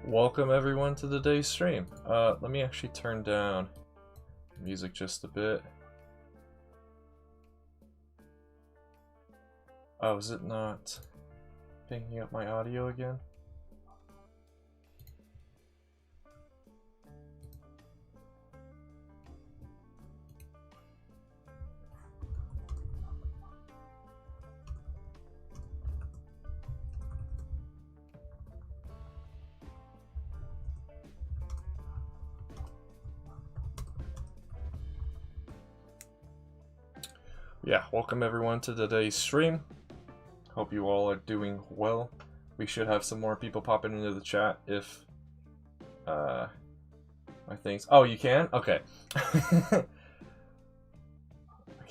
Welcome everyone to today's stream. Let me actually turn down music just a bit. Oh, is it not picking up my audio again? Yeah, welcome everyone to today's stream. Hope you all are doing well. We should have some more people popping into the chat if my things. Oh, you can? Okay.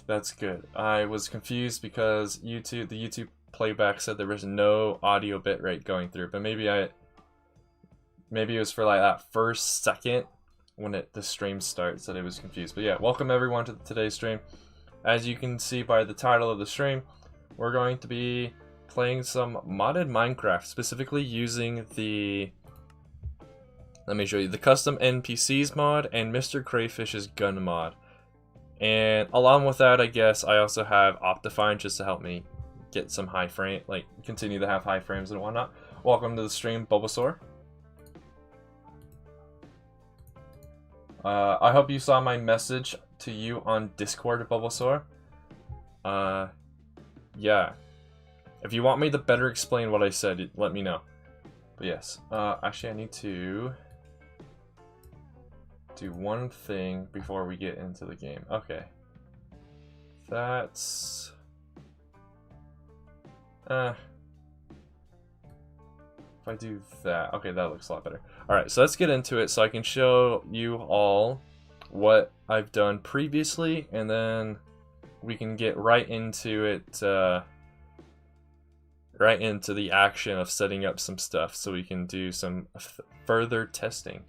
That's good. I was confused because the YouTube playback said there was no audio bitrate going through, but maybe it was for like that first second when the stream starts that it was confused. But yeah, welcome everyone to today's stream. As you can see by the title of the stream, we're going to be playing some modded Minecraft, specifically using the, let me show you, the custom NPCs mod and Mr. Crayfish's gun mod. And along with that, I guess I also have Optifine just to help me get some high frame, like continue to have high frames and whatnot. Welcome to the stream, Bulbasaur. I hope you saw my message to you on Discord, Bulbasaur. Yeah. If you want me to better explain what I said, let me know. But yes, actually I need to do one thing before we get into the game. Okay. That's... if I do that, okay, that looks a lot better. Alright, so let's get into it so I can show you all what I've done previously, and then we can get right into it, right into the action of setting up some stuff so we can do some further testing.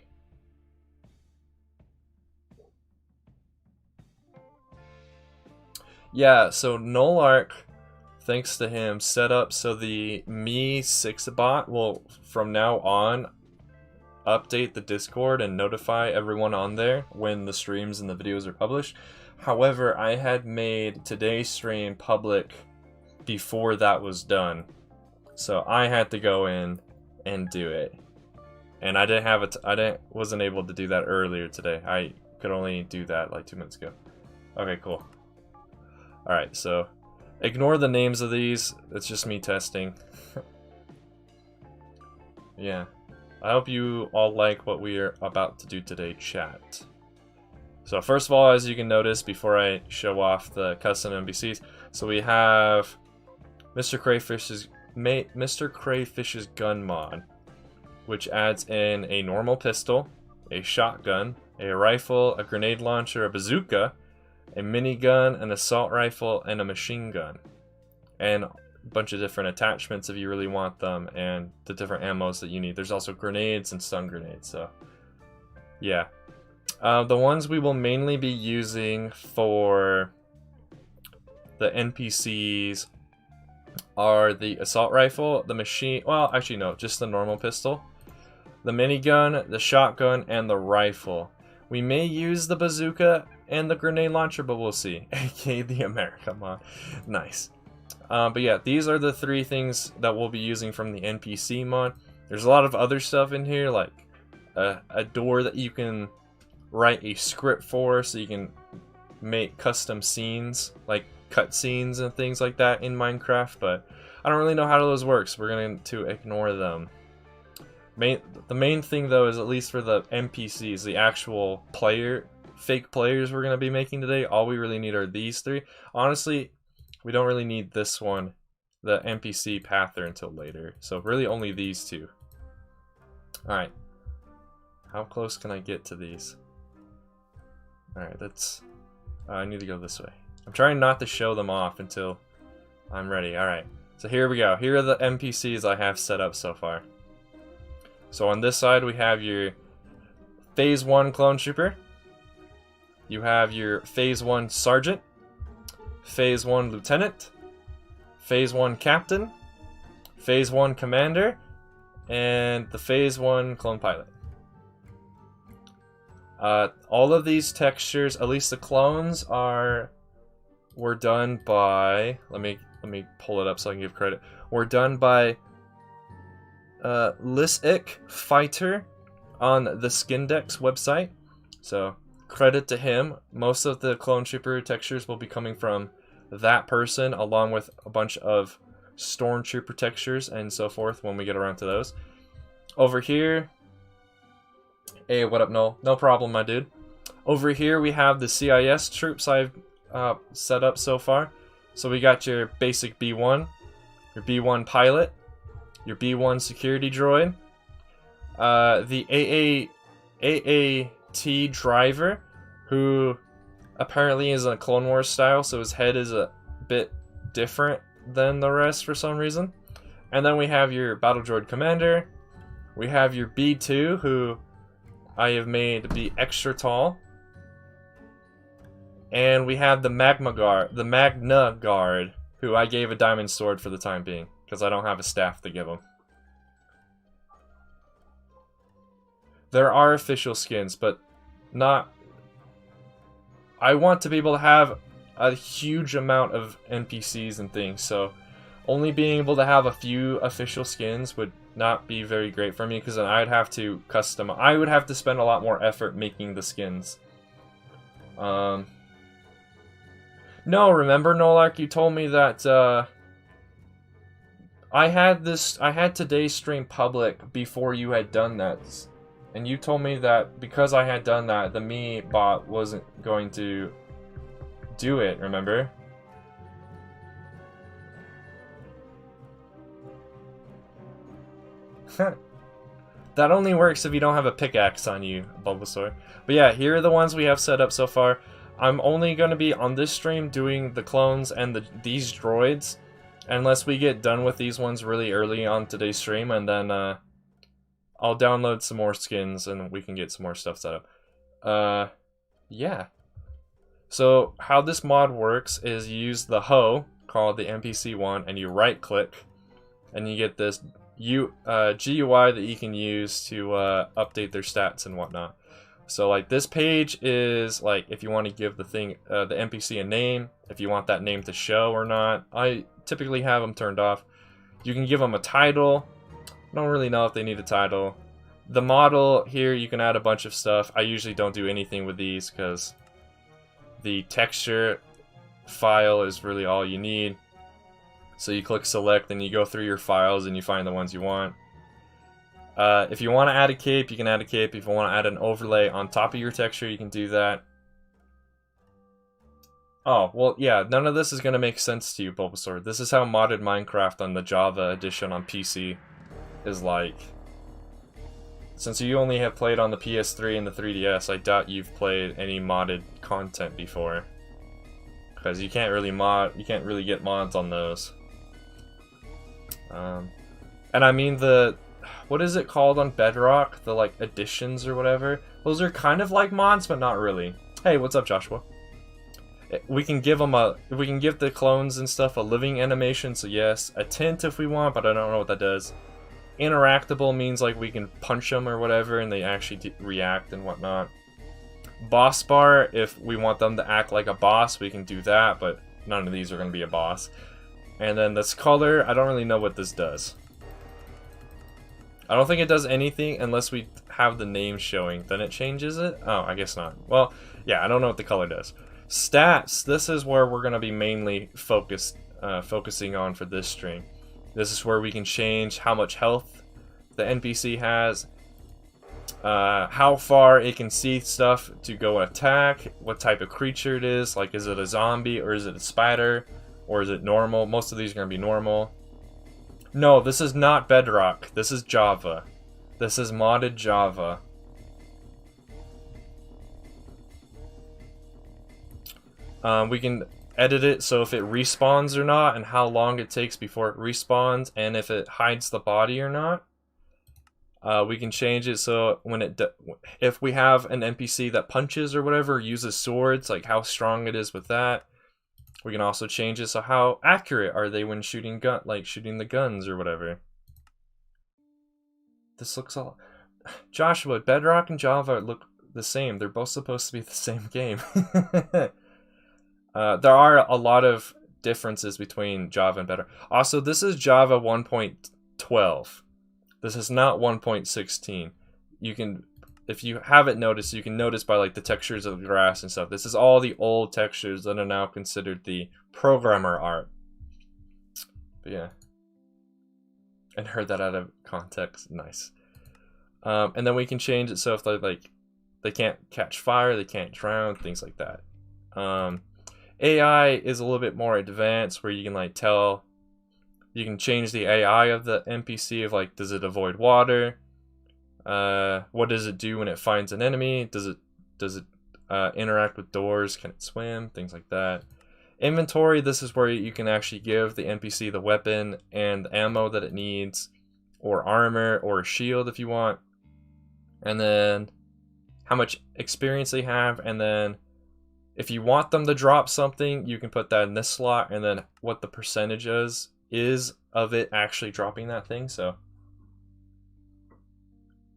Yeah, so Nolark, thanks to him, set up so the Me6 bot will, from now on, update the Discord and notify everyone on there when the streams and the videos are published. However, I had made today's stream public before that was done, so I had to go in and do it. And I didn't have it. Wasn't able to do that earlier today. I could only do that like 2 minutes ago. Okay, cool. All right, so ignore the names of these. It's just me testing. Yeah. I hope you all like what we are about to do today, chat. So first of all, as you can notice, before I show off the custom NPCs, so we have Mr. Crayfish's gun mod, which adds in a normal pistol, a shotgun, a rifle, a grenade launcher, a bazooka, a minigun, an assault rifle, and a machine gun, and a bunch of different attachments if you really want them, and the different ammos that you need. There's also grenades and stun grenades, so yeah. The ones we will mainly be using for the NPCs are the assault rifle, the machine, well actually no, just the normal pistol, the minigun, the shotgun, and the rifle. We may use the bazooka and the grenade launcher, but we'll see. aka the America mod. Nice. But yeah, these are the three things that we'll be using from the NPC mod. There's a lot of other stuff in here, like a door that you can write a script for, so you can make custom scenes, like cutscenes and things like that in Minecraft, but I don't really know how those work, so we're going to ignore them. The main thing though is, at least for the NPCs, the actual fake players we're going to be making today, all we really need are these three. Honestly, we don't really need this one, the NPC pather, until later. So really only these two. Alright. How close can I get to these? Alright, that's... I need to go this way. I'm trying not to show them off until I'm ready. Alright, so here we go. Here are the NPCs I have set up so far. So on this side we have your Phase 1 Clone Trooper. You have your Phase 1 Sergeant. Phase 1 Lieutenant. Phase 1 Captain. Phase 1 Commander. and the Phase 1 Clone Pilot. All of these textures, at least the clones, were done by, let me pull it up so I can give credit. Were done by Lisik Fighter on the Skindex website. So credit to him. Most of the Clone Trooper textures will be coming from that person, along with a bunch of Stormtrooper textures and so forth when we get around to those. Over here, hey, what up, Noel? No problem, my dude. Over here we have the CIS troops I've set up so far. So we got your basic B1, your B1 pilot, your B1 security droid, the AAT driver, who apparently is a Clone Wars style, so his head is a bit different than the rest for some reason. And then we have your battle droid commander. We have your B2, who I have made be extra tall. And we have the Magna Guard, who I gave a diamond sword for the time being, because I don't have a staff to give him. There are official skins, but not... I want to be able to have a huge amount of NPCs and things, so only being able to have a few official skins would not be very great for me, because then I'd have to custom... I would have to spend a lot more effort making the skins. No, remember, Nolark, you told me that, I had today's stream public before you had done that. And you told me that because I had done that, the me bot wasn't going to do it, remember? That only works if you don't have a pickaxe on you, Bulbasaur. But yeah, here are the ones we have set up so far. I'm only going to be on this stream doing the clones and these droids, unless we get done with these ones really early on today's stream, and then I'll download some more skins and we can get some more stuff set up. Yeah. So how this mod works is you use the hoe, called the NPC one, and you right click, and you get this GUI that you can use to update their stats and whatnot. So like this page is like if you want to give the NPC a name, if you want that name to show or not. I typically have them turned off. You can give them a title. I don't really know if they need a title. The model here, you can add a bunch of stuff. I usually don't do anything with these because the texture file is really all you need. So you click select and you go through your files and you find the ones you want. If you want to add a cape, you can add a cape. If you want to add an overlay on top of your texture, you can do that. Oh, well, yeah, none of this is going to make sense to you, Bulbasaur. This is how modded Minecraft on the Java edition on PC is like. Since you only have played on the PS3 and the 3DS, I doubt you've played any modded content before. Because you can't really get mods on those. And I mean what is it called on Bedrock? The like additions or whatever? Those are kind of like mods, but not really. Hey, what's up, Joshua? We can give the clones and stuff a living animation, so yes. A tint if we want, but I don't know what that does. Interactable means like we can punch them or whatever and they actually react and whatnot. Boss bar, if we want them to act like a boss, we can do that, but none of these are going to be a boss. And then this color, I don't really know what this does. I don't think it does anything unless we have the name showing. Then it changes it? Oh, I guess not. Well, yeah, I don't know what the color does. Stats, this is where we're going to be mainly focusing on for this stream. This is where we can change how much health the NPC has, how far it can see stuff to go attack, what type of creature it is, like is it a zombie or is it a spider or is it normal? Most of these are going to be normal. No, this is not Bedrock. This is Java. This is modded Java. We can edit it so if it respawns or not and how long it takes before it respawns and if it hides the body or not. We can change it so when if we have an NPC that punches or whatever, uses swords, like how strong it is with that. We can also change it so how accurate are they when shooting the guns or whatever. This looks all... Joshua, Bedrock and Java look the same. They're both supposed to be the same game. There are a lot of differences between Java and Bedrock. Also, this is Java 1.12. This is not 1.16. You can, if you haven't noticed, you can notice by like the textures of the grass and stuff. This is all the old textures that are now considered the programmer art. But yeah. And heard that out of context. Nice. And then we can change it so if they can't catch fire, they can't drown, things like that. AI is a little bit more advanced, where you can like tell, you can change the AI of the NPC of like, does it avoid water? What does it do when it finds an enemy? Does it interact with doors? Can it swim? Things like that. Inventory, this is where you can actually give the NPC the weapon and the ammo that it needs, or armor, or a shield if you want. And then how much experience they have, and then if you want them to drop something, you can put that in this slot, and then what the percentage is of it actually dropping that thing. So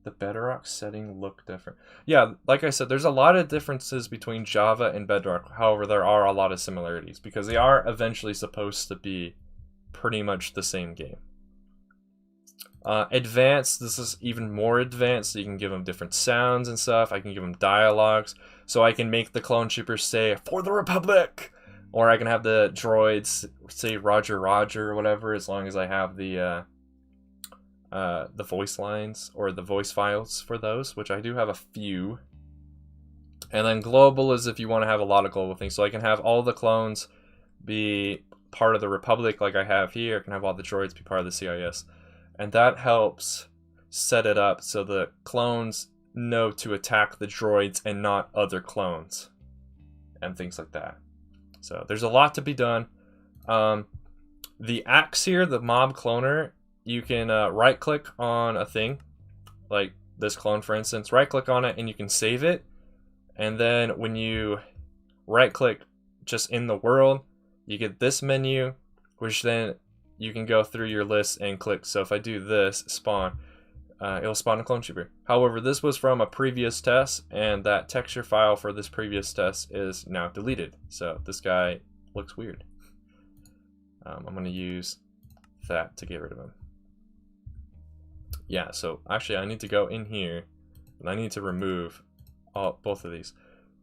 the Bedrock setting look different. Yeah, like I said, there's a lot of differences between Java and Bedrock. However, there are a lot of similarities because they are eventually supposed to be pretty much the same game. Advanced, this is even more advanced. So you can give them different sounds and stuff. I can give them dialogues. So I can make the clone troopers say, "For the Republic!" Or I can have the droids say "Roger, Roger," or whatever, as long as I have the voice lines or the voice files for those, which I do have a few. And then global is if you want to have a lot of global things. So I can have all the clones be part of the Republic like I have here. I can have all the droids be part of the CIS. And that helps set it up so the clones know to attack the droids and not other clones. And things like that. So there's a lot to be done. The axe here, the mob cloner, you can right click on a thing, like this clone for instance, right click on it and you can save it. And then when you right click just in the world, you get this menu, which then you can go through your list and click. So if I do this, spawn, it'll spawn a clone trooper. However, this was from a previous test, and that texture file for this previous test is now deleted. So this guy looks weird. I'm going to use that to get rid of him. Yeah, so actually I need to go in here, and I need to remove both of these.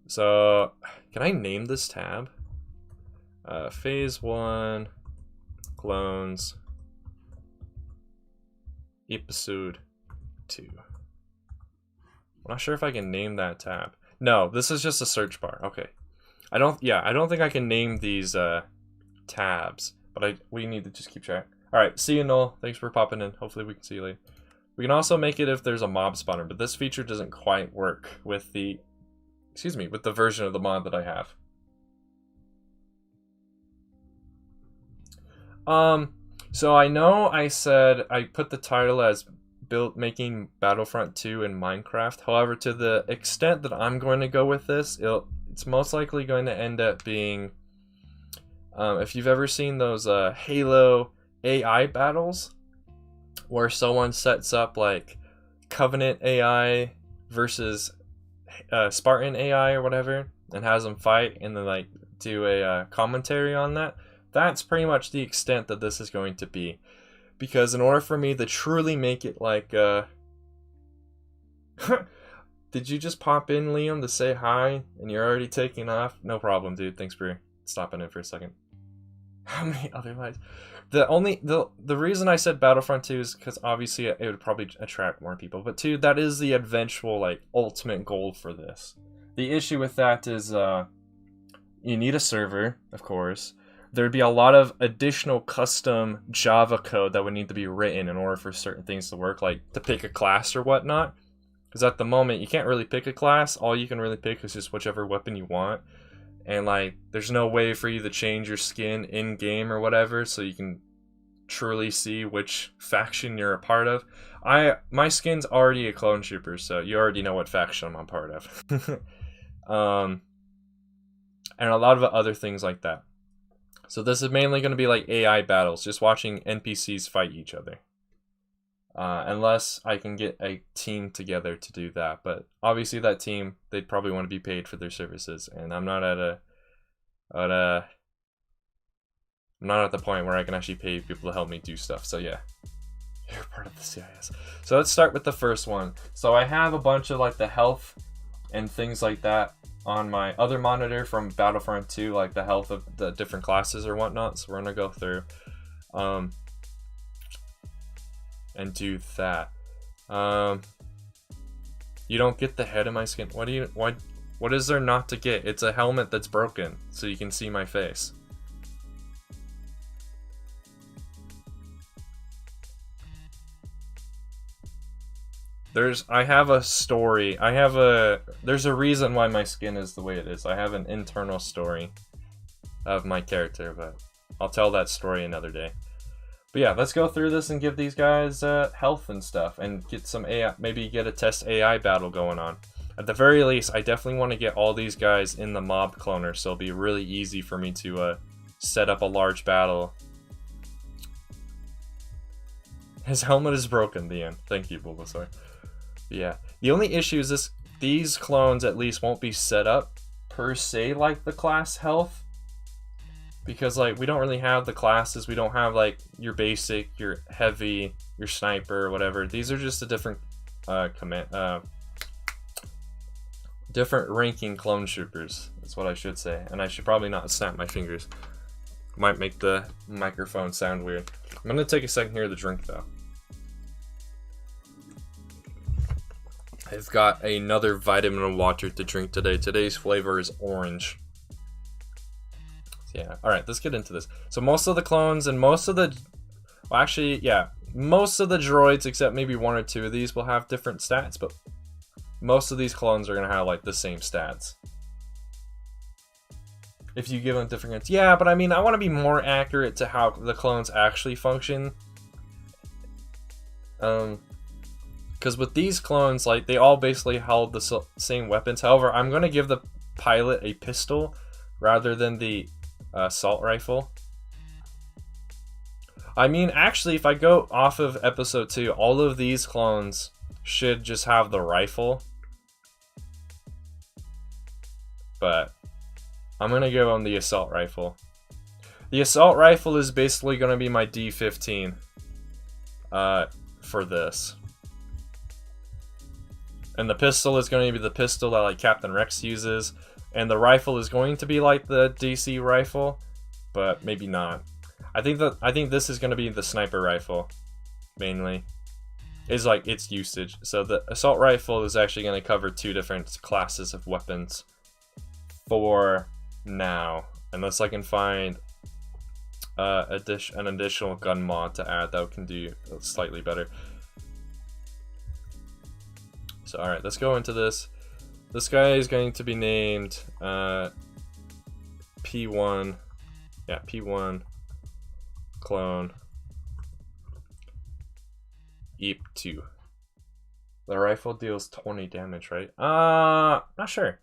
So can I name this tab? Phase 1 clones episode 2. I'm not sure if I can name that tab. No, this is just a search bar. Okay. I don't think I can name these tabs, but we need to just keep track. All right, see you, Noel. Thanks for popping in. Hopefully we can see you later. We can also make it if there's a mob spawner, but this feature doesn't quite work with the, with the version of the mod that I have. So I know I said I put the title as making Battlefront 2 in Minecraft. However, to the extent that I'm going to go with this, it's most likely going to end up being, if you've ever seen those Halo AI battles, where someone sets up like Covenant AI versus Spartan AI or whatever, and has them fight, and then like do a commentary on that. That's pretty much the extent that this is going to be. Because in order for me to truly make it like... Did you just pop in, Liam, to say hi? And you're already taking off? No problem, dude. Thanks for stopping in for a second. How many other lives? The reason I said Battlefront 2 is because obviously it would probably attract more people. But 2, that is the eventual, like, ultimate goal for this. The issue with that is you need a server, of course. There'd be a lot of additional custom Java code that would need to be written in order for certain things to work, like to pick a class or whatnot. Because at the moment, you can't really pick a class. All you can really pick is just whichever weapon you want. And like, there's no way for you to change your skin in-game or whatever, so you can truly see which faction you're a part of. My skin's already a clone trooper, so you already know what faction I'm a part of. And a lot of other things like that. So this is mainly going to be like AI battles, just watching NPCs fight each other. unless I can get a team together to do that. But obviously that team, they'd probably want to be paid for their services, and I'm not at the point where I can actually pay people to help me do stuff. So yeah, you're part of the CIS. So let's start with the first one. So I have a bunch of like the health and things like that on my other monitor from Battlefront 2, like the health of the different classes or whatnot. So we're gonna go through and do that. You don't get the head of my skin. What is there not to get? It's a helmet that's broken, so you can see my face. I have a story. There's a reason why my skin is the way it is. I have an internal story of my character, but I'll tell that story another day. But yeah, let's go through this and give these guys health and stuff, and get some AI, maybe get a test AI battle going on. At the very least, I definitely want to get all these guys in the mob cloner, so it'll be really easy for me to set up a large battle. His helmet is broken, the end. Thank you, Bulbasaur. Yeah, the only issue is these clones at least won't be set up per se like the class health, because like we don't really have the classes. We don't have like your basic, your heavy, your sniper, or whatever. These are just a different different ranking clone troopers. That's what I should say, and I should probably not snap my fingers. Might make the microphone sound weird. I'm gonna take a second here to drink though. I've got another vitamin water to drink today. Today's flavor is orange. Yeah, alright, let's get into this. So most of the clones and most of the... Well, actually, yeah. Most of the droids, except maybe one or two of these, will have different stats, but most of these clones are going to have, like, the same stats. If you give them different... Yeah, but I mean, I want to be more accurate to how the clones actually function. Because with these clones, like, they all basically held the same weapons. However, I'm going to give the pilot a pistol rather than the assault rifle. I mean, actually, if I go off of episode 2, all of these clones should just have the rifle. But I'm going to give them the assault rifle. The assault rifle is basically going to be my D15 for this. And the pistol is going to be the pistol that like Captain Rex uses. And the rifle is going to be like the DC rifle, but maybe not. I think this is going to be the sniper rifle, mainly. Is like its usage. So the assault rifle is actually going to cover 2 different classes of weapons for now, unless I can find an additional gun mod to add that can do slightly better. So alright, let's go into this. This guy is going to be named P1. Yeah, P1 clone EP2. The rifle deals 20 damage, right? Not sure.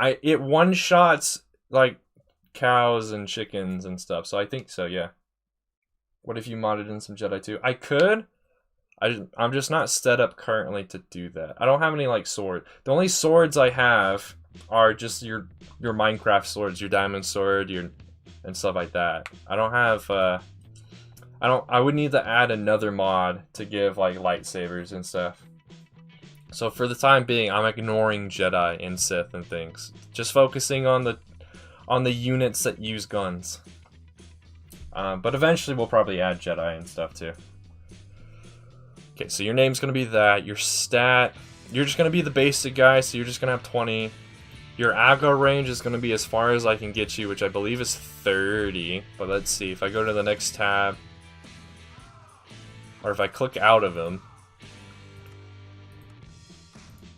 It one-shots like cows and chickens and stuff, so I think so, yeah. What if you modded in some Jedi too? I could. I'm just not set up currently to do that. I don't have any like sword. The only swords I have are just your Minecraft swords, your diamond sword, and stuff like that. I don't have I would need to add another mod to give like lightsabers and stuff. So for the time being, I'm ignoring Jedi and Sith and things. Just focusing on the units that use guns. But eventually we'll probably add Jedi and stuff too. Okay, so your name's going to be that. Your stat, you're just going to be the basic guy, so you're just going to have 20. Your aggro range is going to be as far as I can get you, which I believe is 30. But let's see, if I go to the next tab, or if I click out of them.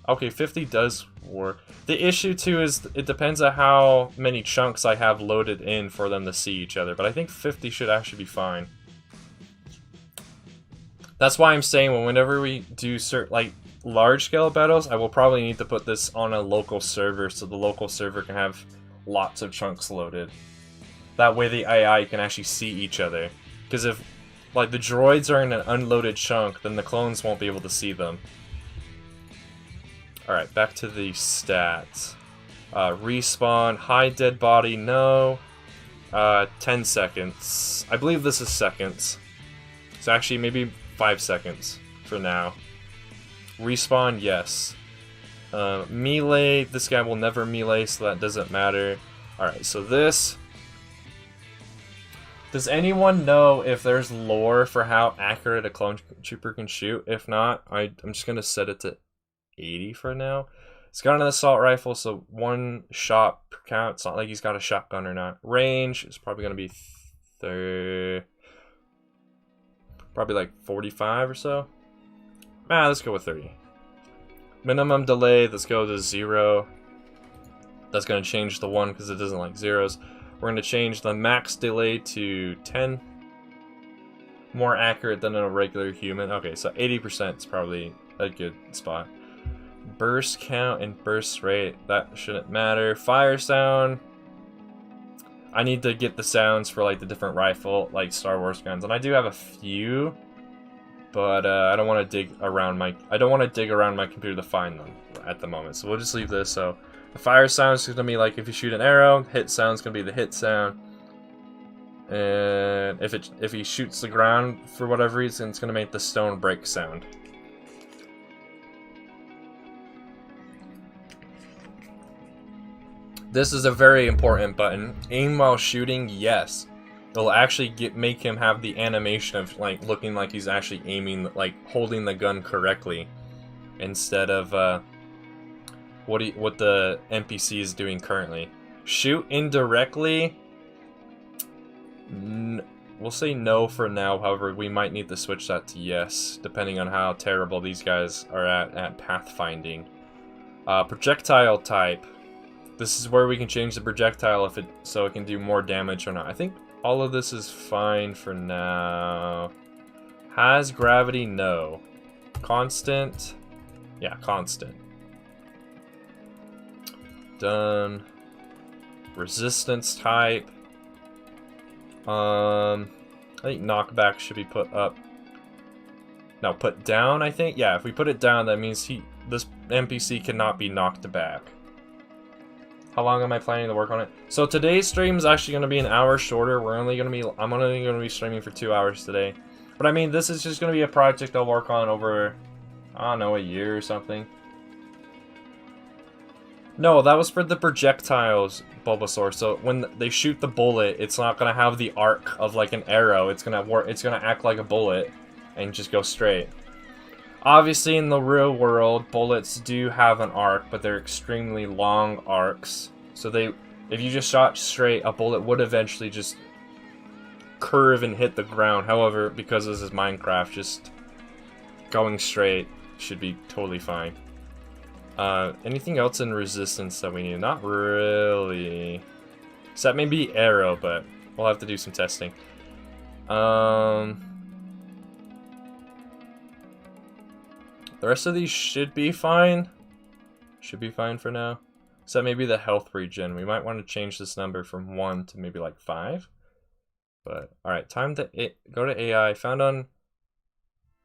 Okay, 50 does work. The issue too is it depends on how many chunks I have loaded in for them to see each other, but I think 50 should actually be fine. That's why I'm saying whenever we do like large-scale battles, I will probably need to put this on a local server so the local server can have lots of chunks loaded. That way the AI can actually see each other. Because like, the droids are in an unloaded chunk, then the clones won't be able to see them. Alright, back to the stats. Respawn, high dead body, no. 10 seconds. I believe this is seconds. So actually, maybe 5 seconds for now. Respawn, yes. Melee, this guy will never melee, so that doesn't matter. Alright, so this... Does anyone know if there's lore for how accurate a clone trooper can shoot? If not, I'm just going to set it to 80 for now. It's got an assault rifle, so 1 shot per count. It's not like he's got a shotgun or not. Range is probably going to be probably like 45 or so. Let's go with 30. Minimum delay, let's go to 0. That's going to change the 1 because it doesn't like zeros. We're going to change the max delay to 10. More accurate than a regular human. Okay, so 80% is probably a good spot. Burst count and burst rate, that shouldn't matter. Fire sound. I need to get the sounds for like the different rifle, like Star Wars guns, and I do have a few, but I don't want to dig around my computer to find them at the moment. So we'll just leave this. So the fire sound is gonna be like if you shoot an arrow. Hit sound is gonna be the hit sound, and if he shoots the ground for whatever reason, it's gonna make the stone break sound. This is a very important button. Aim while shooting, yes. It'll actually make him have the animation of like looking like he's actually aiming, like holding the gun correctly, instead of what the NPC is doing currently. Shoot indirectly. We'll say no for now. However, we might need to switch that to yes, depending on how terrible these guys are at pathfinding. Projectile type. This is where we can change the projectile so it can do more damage or not. I think all of this is fine for now. Has gravity? No. Constant? Yeah, constant. Done. Resistance type. I think knockback should be put up. No, put down, I think? Yeah, if we put it down, that means this NPC cannot be knocked back. How long am I planning to work on it? So today's stream is actually going to be an hour shorter. I'm only going to be streaming for 2 hours today. But I mean, this is just going to be a project I'll work on over, I don't know, a year or something. No, that was for the projectiles, Bulbasaur. So when they shoot the bullet, it's not going to have the arc of like an arrow. It's going to act like a bullet and just go straight. Obviously, in the real world, bullets do have an arc, but they're extremely long arcs. So if you just shot straight, a bullet would eventually just curve and hit the ground. However, because this is Minecraft, just going straight should be totally fine. Anything else in resistance that we need? Not really. Except maybe arrow, but we'll have to do some testing. The rest of these should be fine. Should be fine for now. Except maybe the health regen. We might want to change this number from 1 to maybe like 5. But, alright, time to go to AI.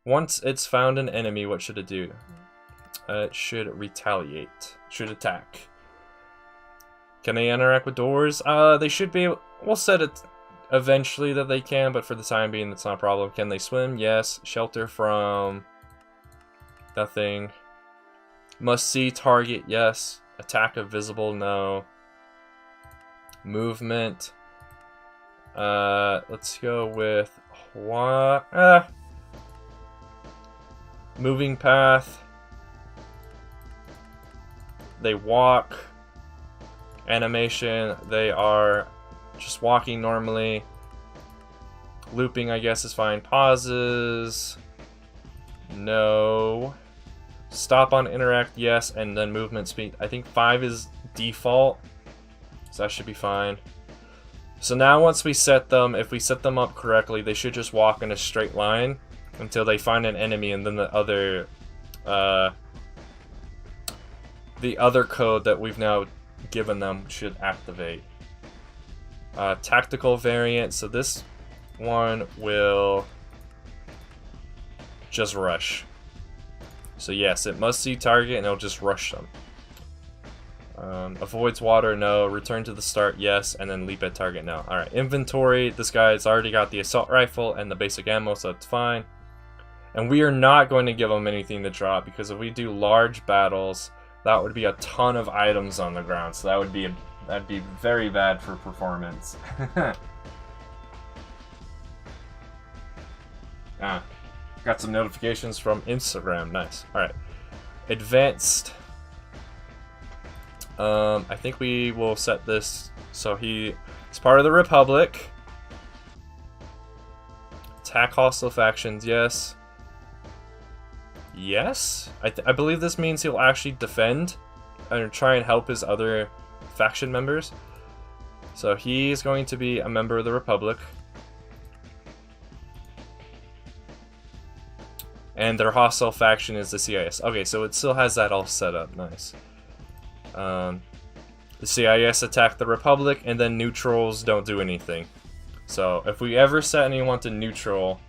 Once it's found an enemy, what should it do? It should retaliate. Should attack. Can they interact with doors? They should be able... We'll set it eventually that they can, but for the time being, that's not a problem. Can they swim? Yes. Shelter from... Nothing. Must see target, yes. Attack if visible, no. Movement. Let's go with what? Moving path. They walk. Animation, they are just walking normally. Looping, I guess, is fine. Pauses. No. Stop on interact, yes, and then movement speed. I think 5 is default, so that should be fine. So now once we set them, if we set them up correctly, they should just walk in a straight line until they find an enemy, and then the other code that we've now given them should activate. Tactical variant, so this one will just rush. So yes, it must see target and it'll just rush them. Avoids water, no. Return to the start, yes. And then leap at target, no. Alright, inventory. This guy's already got the assault rifle and the basic ammo, so that's fine. And we are not going to give him anything to drop, because if we do large battles, that would be a ton of items on the ground. So that'd be very bad for performance. Got some notifications from Instagram. Nice. Alright. Advanced. I think we will set this so he's part of the Republic. Attack hostile factions, yes. Yes? I believe this means he'll actually defend and try and help his other faction members. So he's going to be a member of the Republic. And their hostile faction is the CIS. Okay, so it still has that all set up. Nice. The CIS attack the Republic, and then neutrals don't do anything. So if we ever set anyone to neutral,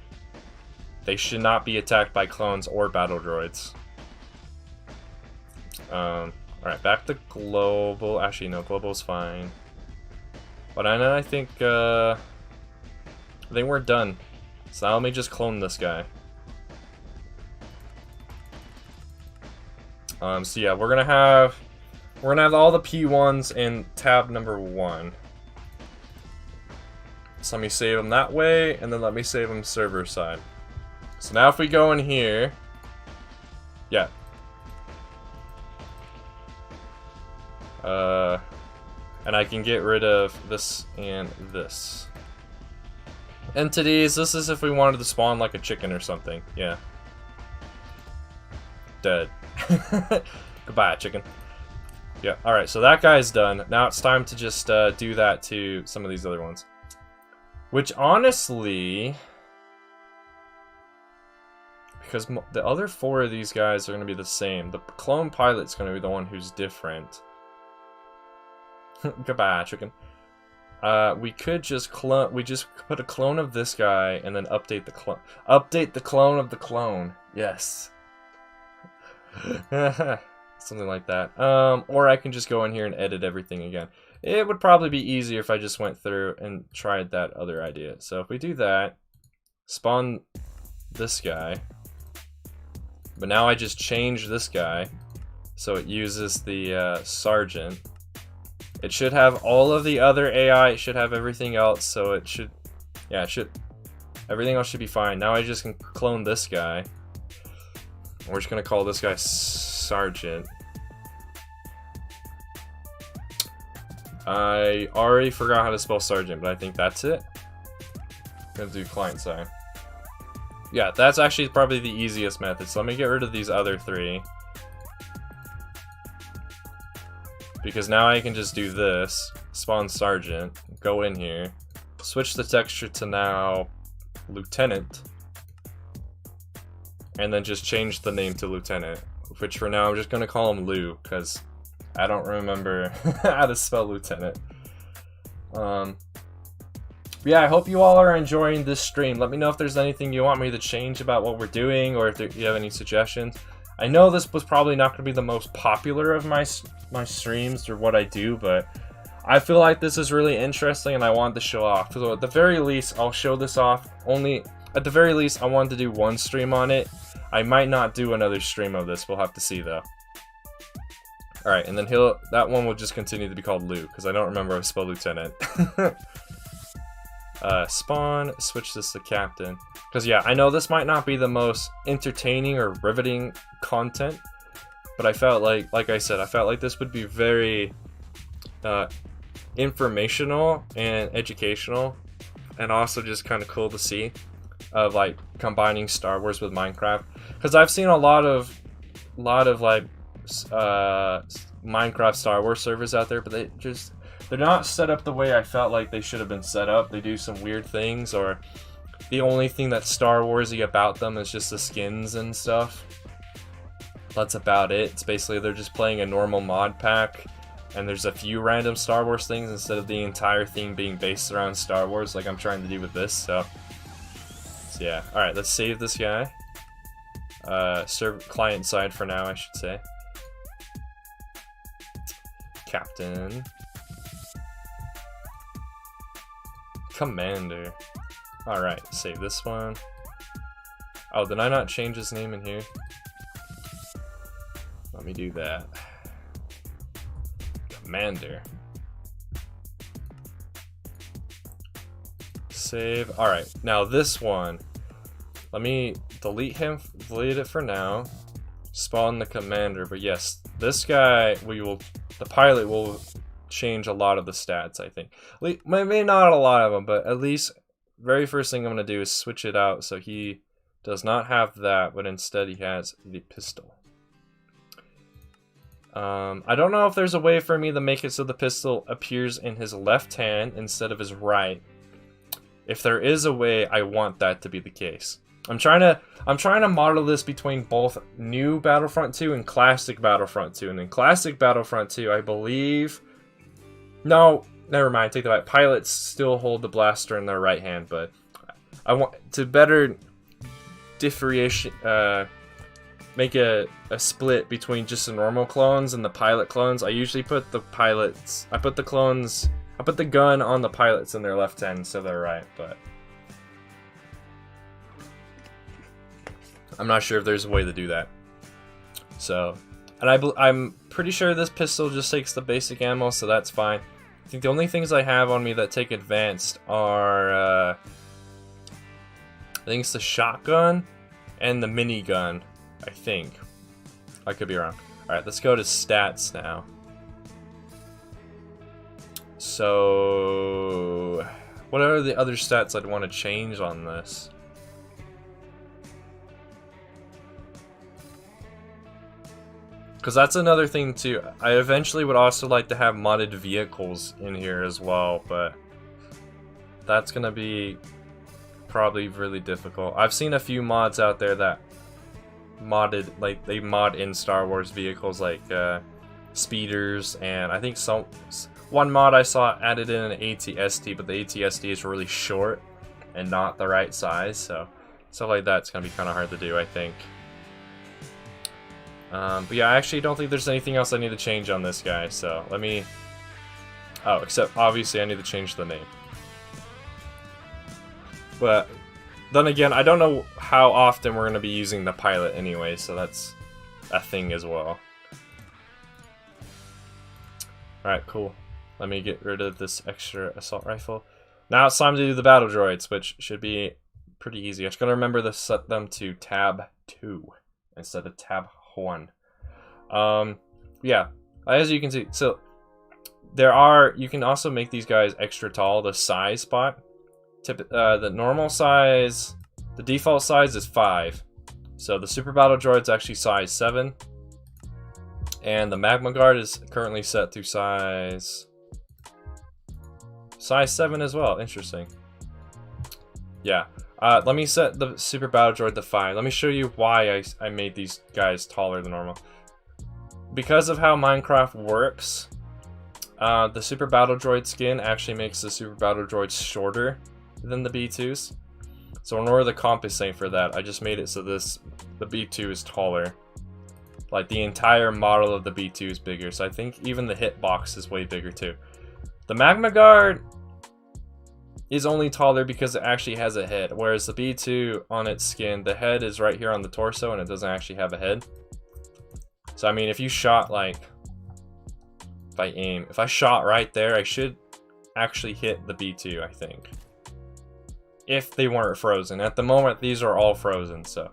they should not be attacked by clones or battle droids. Alright, back to global. Actually, no, global's fine. But I think we're done. So now let me just clone this guy. So yeah, we're gonna have all the P1s in tab number 1. So let me save them that way, and then let me save them server side. So now if we go in here, yeah. And I can get rid of this and this. Entities, this is if we wanted to spawn like a chicken or something, yeah. Dead. Goodbye, chicken. Yeah, alright, so that guy's done. Now it's time to just do that to some of these other ones. Which, honestly... Because the other 4 of these guys are going to be the same. The clone pilot's going to be the one who's different. Goodbye, chicken. We could just clone... We just put a clone of this guy and then update the clone. Update the clone of the clone. Yes. Something like that. Or I can just go in here and edit everything again. It would probably be easier if I just went through and tried that other idea. So if we do that, spawn this guy, but now I just change this guy so it uses the sergeant. It should have all of the other AI, it should have everything else, so it should, yeah, it should, everything else should be fine. Now I just can clone this guy. We're just gonna call this guy Sergeant. I already forgot how to spell Sergeant, but I think that's it. I'm gonna do client side. Yeah, that's actually probably the easiest method. So let me get rid of these other 3. Because now I can just do this, spawn Sergeant, go in here, switch the texture to now Lieutenant, and then just change the name to Lieutenant, which for now I'm just gonna call him Lou, because I don't remember how to spell Lieutenant. Yeah, I hope you all are enjoying this stream. Let me know if there's anything you want me to change about what we're doing, or if you have any suggestions. I know this was probably not going to be the most popular of my streams or what I do, but I feel like this is really interesting and I wanted to show off. So at the very least, I'll show this off. At the very least, I wanted to do one stream on it. I might not do another stream of this. We'll have to see though. Alright, and then that one will just continue to be called Lou, because I don't remember how to spell Lieutenant. Spawn, switch this to Captain. Because yeah, I know this might not be the most entertaining or riveting content, but I felt like I said, I felt like this would be very informational and educational, and also just kind of cool to see, of like combining Star Wars with Minecraft. Because I've seen a lot of like Minecraft Star Wars servers out there, but they're not set up the way I felt like they should have been set up. They do some weird things, or the only thing that's Star Warsy about them is just the skins and stuff. That's about it. It's basically they're just playing a normal mod pack, and there's a few random Star Wars things instead of the entire theme being based around Star Wars like I'm trying to do with this. So yeah. Alright, let's save this guy. client side for now, I should say. Captain. Commander. Alright, save this one. Oh, did I not change his name in here? Let me do that. Commander. Save. Alright, now this one. Let me delete him, delete it for now. Spawn the commander, but yes, this guy, the pilot will change a lot of the stats, I think. Maybe not a lot of them, but at least very first thing I'm going to do is switch it out so he does not have that, but instead he has the pistol. I don't know if there's a way for me to make it so the pistol appears in his left hand instead of his right. If there is a way, I want that to be the case. I'm trying to model this between both new Battlefront 2 and classic Battlefront 2. And in classic Battlefront 2, I believe... No, never mind, take that back. Pilots still hold the blaster in their right hand, but I want to better differentiate, make a split between just the normal clones and the pilot clones. I usually put the pilots, I put the gun on the pilots in their left hand instead of their right, but I'm not sure if there's a way to do that. So, and I'm pretty sure this pistol just takes the basic ammo, so that's fine. I think the only things I have on me that take advanced are, I think it's the shotgun and the minigun, I think. I could be wrong. Alright, let's go to stats now. So, what are the other stats I'd want to change on this? Because that's another thing too. I eventually would also like to have modded vehicles in here as well, but that's going to be probably really difficult. I've seen a few mods out there that modded, like they mod in Star Wars vehicles like speeders, and I think one mod I saw added in an AT-ST, but the AT-ST is really short and not the right size, so stuff like that's going to be kind of hard to do, I think. But yeah, I actually don't think there's anything else I need to change on this guy, so let me... Oh, except obviously I need to change the name. But then again, I don't know how often we're going to be using the pilot anyway, so that's a thing as well. Alright, cool. Let me get rid of this extra assault rifle. Now it's time to do the battle droids, which should be pretty easy. I'm just going to remember to set them to tab 2 instead of tab 1. Yeah, as you can see, so you can also make these guys extra tall, the size spot. The normal size, the default size is 5. So the Super Battle Droid's actually size 7. And the Magma Guard is currently set to size 7 as well. Interesting. Yeah. Let me set the Super Battle Droid to 5. Let me show you why I made these guys taller than normal. Because of how Minecraft works, the Super Battle Droid skin actually makes the Super Battle Droids shorter than the B2s. So in order to compensate for that, I just made it so the B2 is taller. Like the entire model of the B2 is bigger, so I think even the hitbox is way bigger too. The Magma Guard is only taller because it actually has a head, whereas the B2 on its skin, the head is right here on the torso and it doesn't actually have a head. So I mean, if you shot like, if I shot right there, I should actually hit the B2, I think. If they weren't frozen. At the moment, these are all frozen, so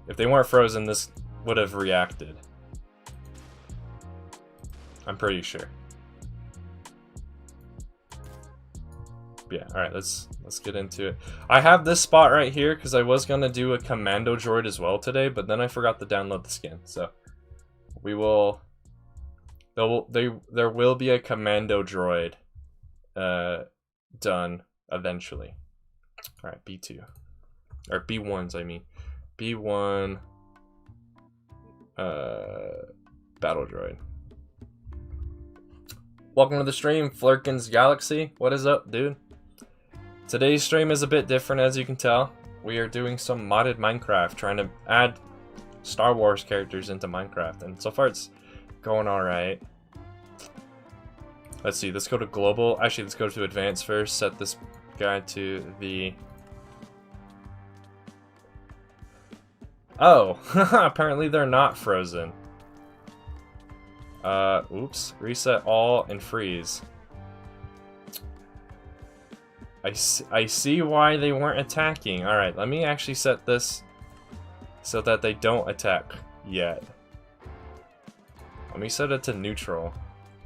if they weren't frozen, this would have reacted. I'm pretty sure. Yeah, alright, let's get into it. I have this spot right here because I was gonna do a commando droid as well today, but then I forgot to download the skin. So we will there will be a commando droid done eventually. Alright, B2. Or B1s, I mean. B1 battle droid. Welcome to the stream, Flirkin's Galaxy. What is up, dude? Today's stream is a bit different, as you can tell. We are doing some modded Minecraft, trying to add Star Wars characters into Minecraft, and so far it's going alright. Let's see, let's go to global. Actually, let's go to advanced first. Set this guy to the... Oh, apparently they're not frozen. Oops. Reset all and freeze. I see why they weren't attacking. Alright, let me actually set this so that they don't attack yet. Let me set it to neutral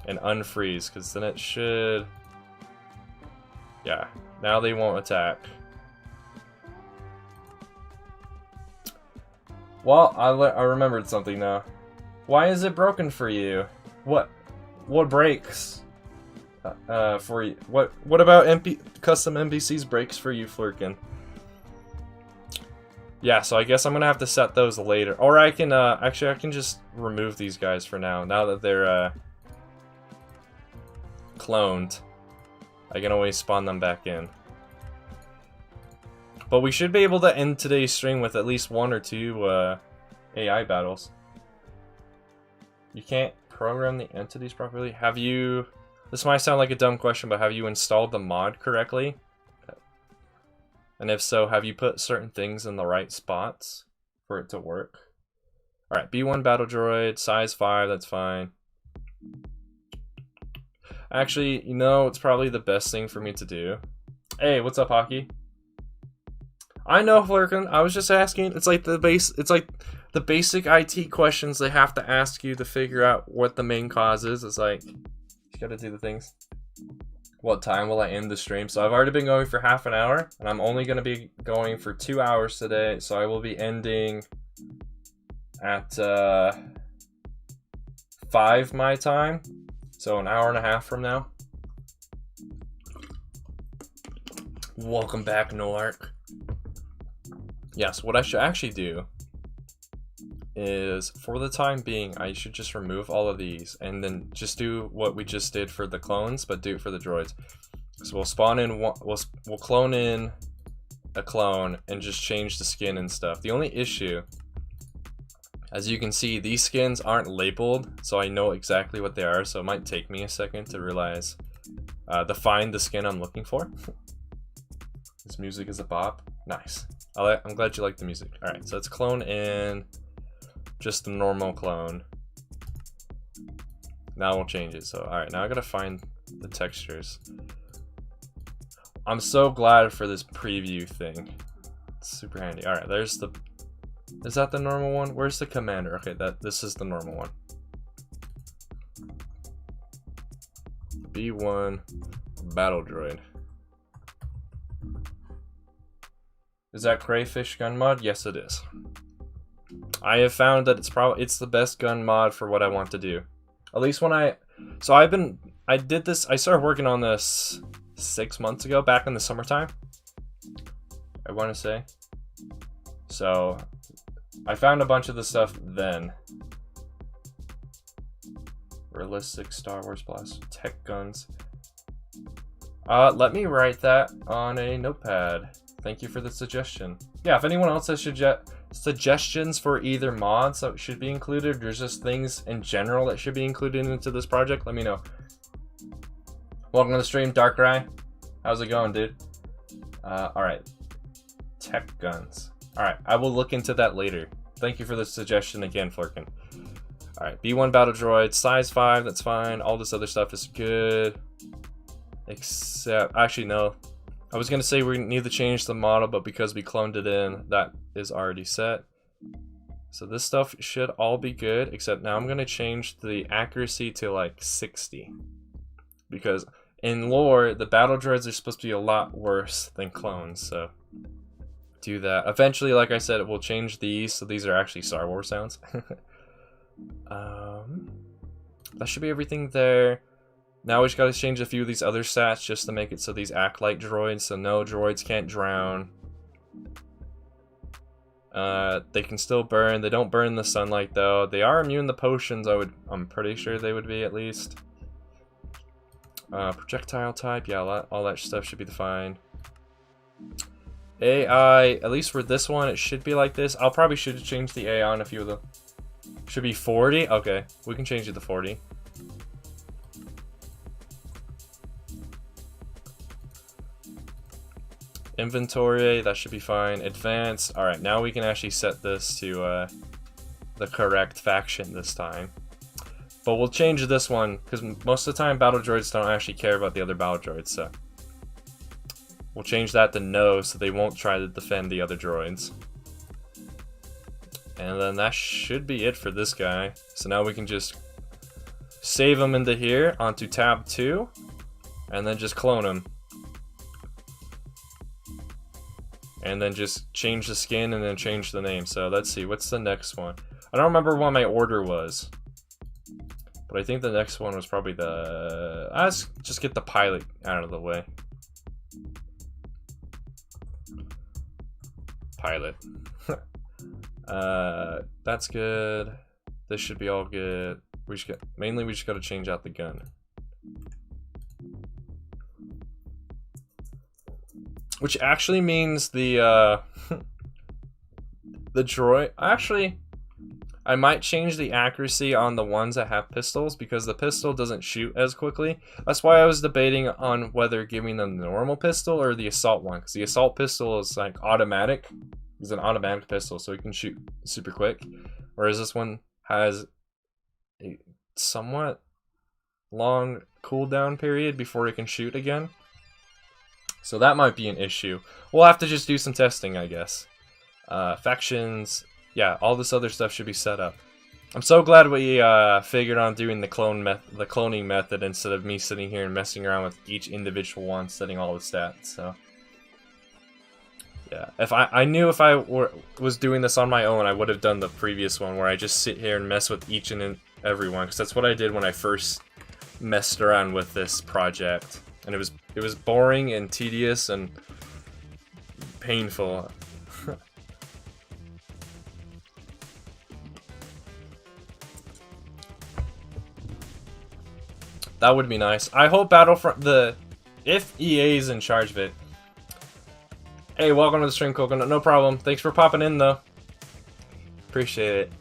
and unfreeze, because then it should... Yeah, now they won't attack. Well, I remembered something now. Why is it broken for you? What breaks? For you? What about custom NPCs breaks for you, Flurkin? Yeah, so I guess I'm gonna have to set those later, or I can actually I can just remove these guys for now. Now that they're cloned, I can always spawn them back in. But we should be able to end today's stream with at least 1 or 2 AI battles. You can't program the entities properly? Have you... This might sound like a dumb question, but have you installed the mod correctly? And if so, have you put certain things in the right spots for it to work? Alright, B1 battle droid, size 5, that's fine. Actually, you know, it's probably the best thing for me to do. Hey, what's up, Hockey? I know, Flurkin. I was just asking. It's like the basic IT questions they have to ask you to figure out what the main cause is. It's like, you gotta do the things. What time will I end the stream? So I've already been going for half an hour, and I'm only gonna be going for 2 hours today. So I will be ending at 5 my time. So an hour and a half from now. Welcome back, Nolark. Yes, what I should actually do is, for the time being, I should just remove all of these and then just do what we just did for the clones, but do it for the droids. So we'll spawn in one, we'll clone in a clone and just change the skin and stuff. The only issue, as you can see, these skins aren't labeled, so I know exactly what they are, so it might take me a second to realize, to find the skin I'm looking for. This music is a bop. Nice. I'm glad you like the music. Alright, so let's clone in just the normal clone. Now we'll change it. So, alright, now I gotta find the textures. I'm so glad for this preview thing. It's super handy. Alright, there's the... Is that the normal one? Where's the commander? Okay, this is the normal one. B1 battle droid. Is that crayfish gun mod? Yes, it is. I have found that it's the best gun mod for what I want to do. At least when I started working on this 6 months ago, back in the summertime, I want to say. So I found a bunch of the stuff then. Realistic Star Wars blast, tech guns. Let me write that on a notepad. Thank you for the suggestion. Yeah, if anyone else has suggestions for either mods that should be included, or just things in general that should be included into this project, let me know. Welcome to the stream, Darkrai. How's it going, dude? Alright. Tech guns. Alright, I will look into that later. Thank you for the suggestion again, Flurkin. Alright, B1 battle droid, size 5, that's fine. All this other stuff is good. Except, actually no. I was gonna say we need to change the model, but because we cloned it in, that is already set. So this stuff should all be good, except now I'm gonna change the accuracy to like 60. Because in lore, the battle droids are supposed to be a lot worse than clones, so do that. Eventually, like I said, it will change these, so these are actually Star Wars sounds. That should be everything there. Now we just gotta change a few of these other stats just to make it so these act like droids, so no, droids can't drown. They can still burn. They don't burn in the sunlight though. They are immune to potions, I'm pretty sure they would be at least. Projectile type, yeah, all that stuff should be fine. AI, at least for this one, it should be like this. I'll probably should change the AI on a few of them. Should be 40? Okay, we can change it to 40. Inventory, that should be fine. Advanced, alright, now we can actually set this to the correct faction this time. But we'll change this one, because most of the time battle droids don't actually care about the other battle droids, so. We'll change that to no, so they won't try to defend the other droids. And then that should be it for this guy. So now we can just save him into here, onto tab 2, and then just clone him. And then just change the skin and then change the name. So let's see, what's the next one? I don't remember what my order was. But I think the next one was probably the... Let's just get the pilot out of the way. Pilot. That's good. This should be all good. We just mainly we just got to change out the gun. Which actually means the the droid. Actually, I might change the accuracy on the ones that have pistols because the pistol doesn't shoot as quickly. That's why I was debating on whether giving them the normal pistol or the assault one, because the assault pistol is like automatic. It's an automatic pistol, so it can shoot super quick. Whereas this one has a somewhat long cooldown period before it can shoot again. So that might be an issue. We'll have to just do some testing, I guess. Factions, yeah, all this other stuff should be set up. I'm so glad we figured on doing the cloning method instead of me sitting here and messing around with each individual one, setting all the stats. So yeah, if I knew if I was doing this on my own, I would have done the previous one where I just sit here and mess with each and every one, because that's what I did when I first messed around with this project, and it was boring and tedious and painful. That would be nice. I hope Battlefront, if EA is in charge of it. Hey, welcome to the stream, Coconut. No problem. Thanks for popping in, though. Appreciate it.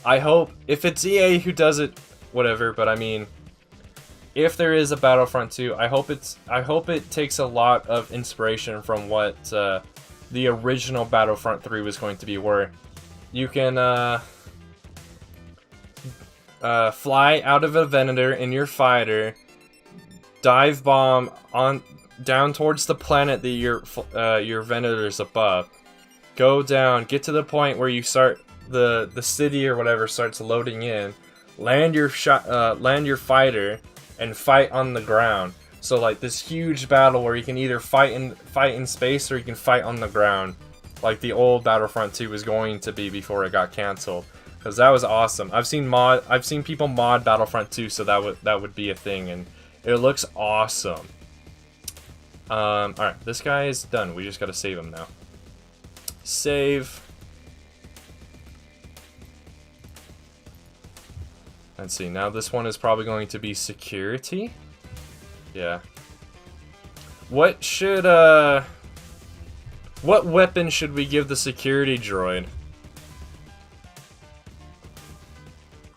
I hope, if it's EA who does it, whatever, but I mean, if there is a Battlefront 2, I hope it takes a lot of inspiration from what the original Battlefront 3 was going to be, where you can fly out of a Venator in your fighter, dive bomb down towards the planet that your Venator's above, go down, get to the point where you start the city or whatever starts loading in, land your fighter, and fight on the ground. So like this huge battle where you can either fight in space or you can fight on the ground, like the old Battlefront 2 was going to be before it got canceled. Because that was awesome. I've seen people mod Battlefront 2, so that would be a thing, and it looks awesome. Alright, this guy is done. We just gotta save him now. Save. Let's see, now this one is probably going to be security. Yeah. What weapon should we give the security droid?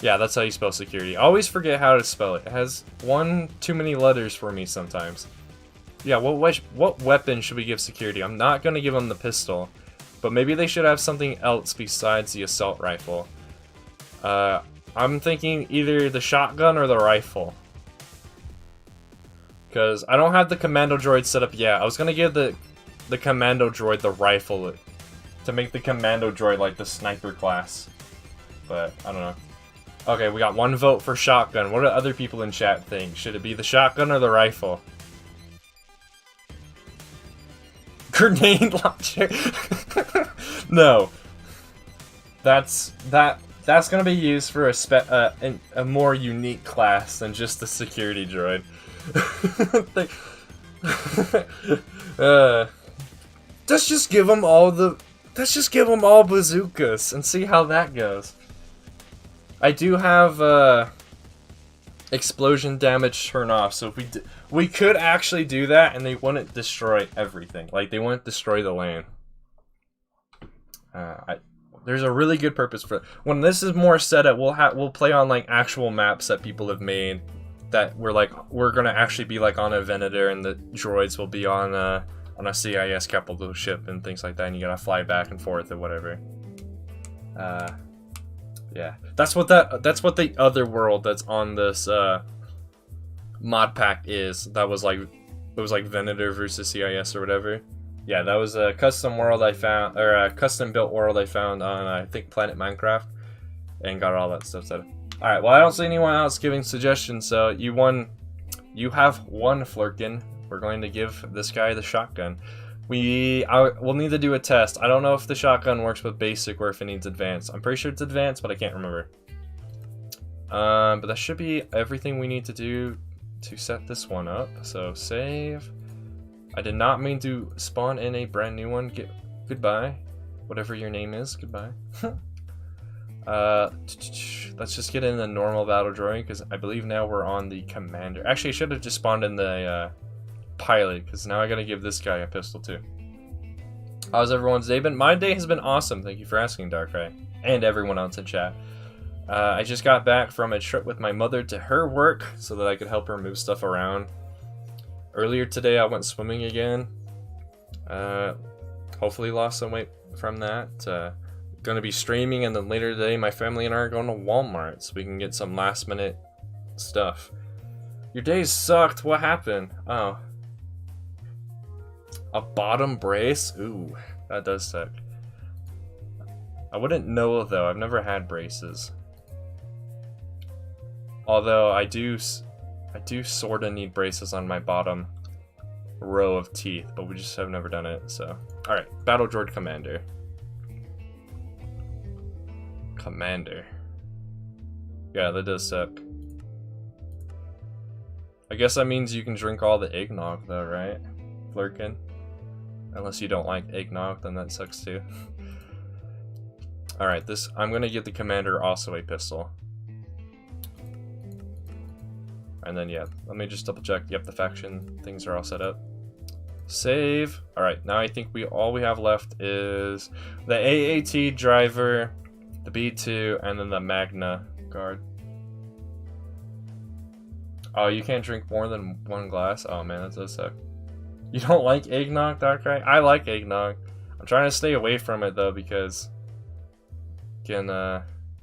Yeah, that's how you spell security. I always forget how to spell it. It has one too many letters for me sometimes. Yeah, what weapon should we give security? I'm not going to give them the pistol, but maybe they should have something else besides the assault rifle. I'm thinking either the shotgun or the rifle. Because I don't have the commando droid set up yet. I was going to give the commando droid the rifle to make the commando droid like the sniper class. But, I don't know. Okay, we got one vote for shotgun. What do other people in chat think? Should it be the shotgun or the rifle? Grenade launcher? No. That's gonna be used for a more unique class than just the security droid. Let's just give them all bazookas and see how that goes. I do have explosion damage turn off, so if we could actually do that, and they wouldn't destroy everything. Like, they wouldn't destroy the land. There's a really good purpose for it. When this is more set up, we'll play on like actual maps that people have made. That we're gonna actually be like on a Venator, and the droids will be on a CIS capital ship and things like that, and you gotta fly back and forth or whatever. Yeah, that's what the other world that's on this mod pack is. That was like, it was like Venator versus CIS or whatever. Yeah, that was a custom world I found, or a custom built world I found on I think Planet Minecraft, and got all that stuff set up. All right, well I don't see anyone else giving suggestions, so you have one Flirkin. We're going to give this guy the shotgun. We'll need to do a test. I don't know if the shotgun works with basic or if it needs advanced. I'm pretty sure it's advanced, but I can't remember. But that should be everything we need to do to set this one up. So save. I did not mean to spawn in a brand new one. Goodbye. Whatever your name is, goodbye. Let's just get in the normal battle droid, because I believe now we're on the commander. Actually, I should have just spawned in the pilot, because now I gotta give this guy a pistol too. How's everyone's day been? My day has been awesome. Thank you for asking, Darkrai, and everyone else in chat. I just got back from a trip with my mother to her work so that I could help her move stuff around. Earlier today I went swimming again. Hopefully lost some weight from that. Gonna be streaming, and then later today my family and I are going to Walmart so we can get some last minute stuff. Your day sucked. What happened? Oh. A bottom brace? Ooh, that does suck. I wouldn't know though. I've never had braces. Although I do sort of need braces on my bottom row of teeth, but we just have never done it, so. Alright, Battle Droid Commander. Commander. Yeah, that does suck. I guess that means you can drink all the eggnog though, right? Flirkin? Unless you don't like eggnog, then that sucks too. Alright, I'm gonna give the commander also a pistol. And then, yeah, let me just double check. Yep, the faction things are all set up. Save. Alright, now I think all we have left is the AAT driver, the B2, and then the Magna guard. Oh, you can't drink more than one glass? Oh man, that does suck. You don't like eggnog, Darkrai? I like eggnog. I'm trying to stay away from it though, because again,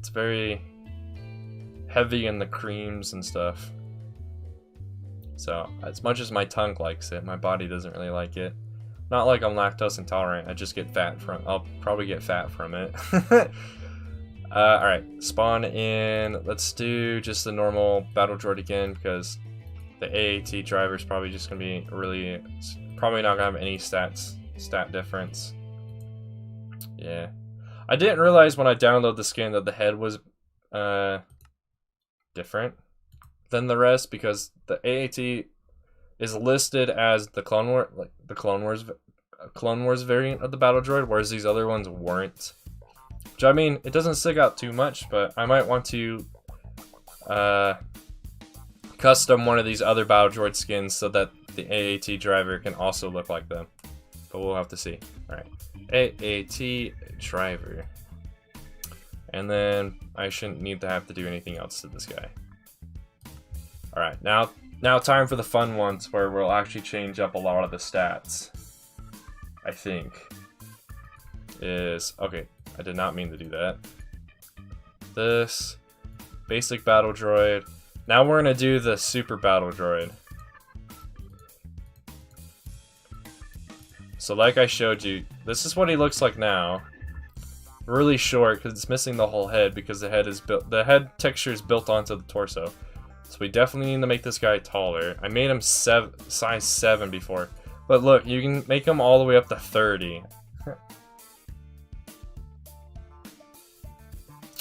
it's very heavy in the creams and stuff. So, as much as my tongue likes it, my body doesn't really like it. Not like I'm lactose intolerant, I just get fat from I'll probably get fat from it. Alright, spawn in. Let's do just the normal battle droid again, because the AAT driver is probably just going to be probably not going to have any stat difference. Yeah. I didn't realize when I downloaded the skin that the head was different than the rest, because the AAT is listed as the Clone Wars variant of the battle droid, whereas these other ones weren't. Which, I mean, it doesn't stick out too much, but I might want to custom one of these other battle droid skins so that the AAT driver can also look like them. But we'll have to see. Alright. AAT driver. And then I shouldn't need to have to do anything else to this guy. Alright, now time for the fun ones where we'll actually change up a lot of the stats. I think. Okay, I did not mean to do that. This. Basic battle droid. Now we're gonna do the super battle droid. So like I showed you, this is what he looks like now. Really short because it's missing the whole head, because the head texture is built onto the torso. So we definitely need to make this guy taller. I made him size 7 before. But look, you can make him all the way up to 30.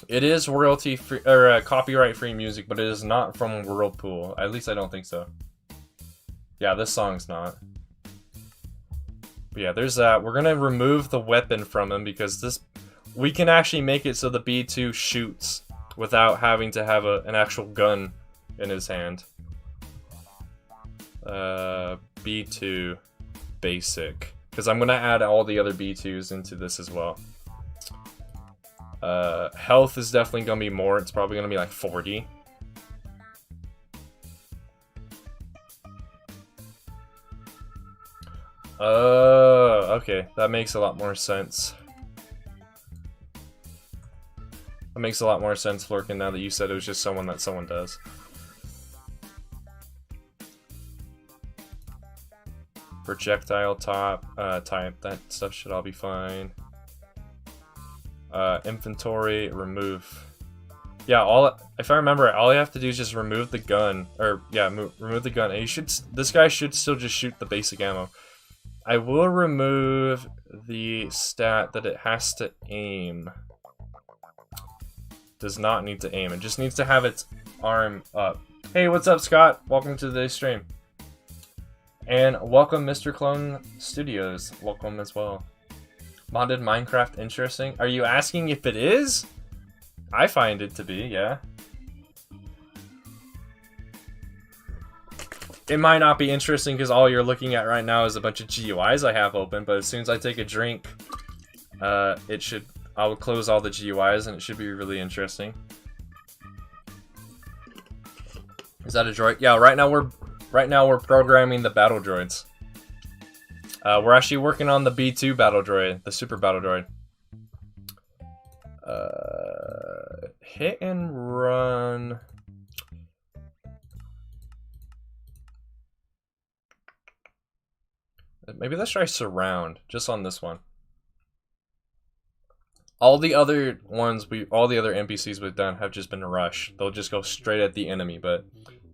It is royalty free, or copyright free music, but it is not from Whirlpool. At least I don't think so. Yeah, this song's not. But yeah, there's that. We're gonna remove the weapon from him, because we can actually make it so the B2 shoots without having to have an actual gun in his hand. B2 basic, because I'm gonna add all the other B2s into this as well. Health is definitely gonna be more. It's probably gonna be like 40. Okay, that makes a lot more sense. That makes a lot more sense, Flurkin, now that you said it was just someone that someone does. Projectile type, that stuff should all be fine. Inventory, remove. Yeah, if I remember, all you have to do is just remove the gun, or yeah, remove the gun. And this guy should still just shoot the basic ammo. I will remove the stat that it has to aim. Does not need to aim. It just needs to have its arm up. Hey, what's up, Scott? Welcome to today's stream. And welcome, Mr. Clone Studios. Welcome as well. Modded Minecraft interesting? Are you asking if it is? I find it to be, yeah. It might not be interesting because all you're looking at right now is a bunch of GUIs I have open, but as soon as I take a drink, I will close all the GUIs and it should be really interesting. Is that a droid? Yeah, right now we're programming the battle droids. We're actually working on the B2 battle droid, the super battle droid. Hit and run. Maybe let's try surround, just on this one. All the other ones, all the other NPCs we've done have just been rush. They'll just go straight at the enemy, but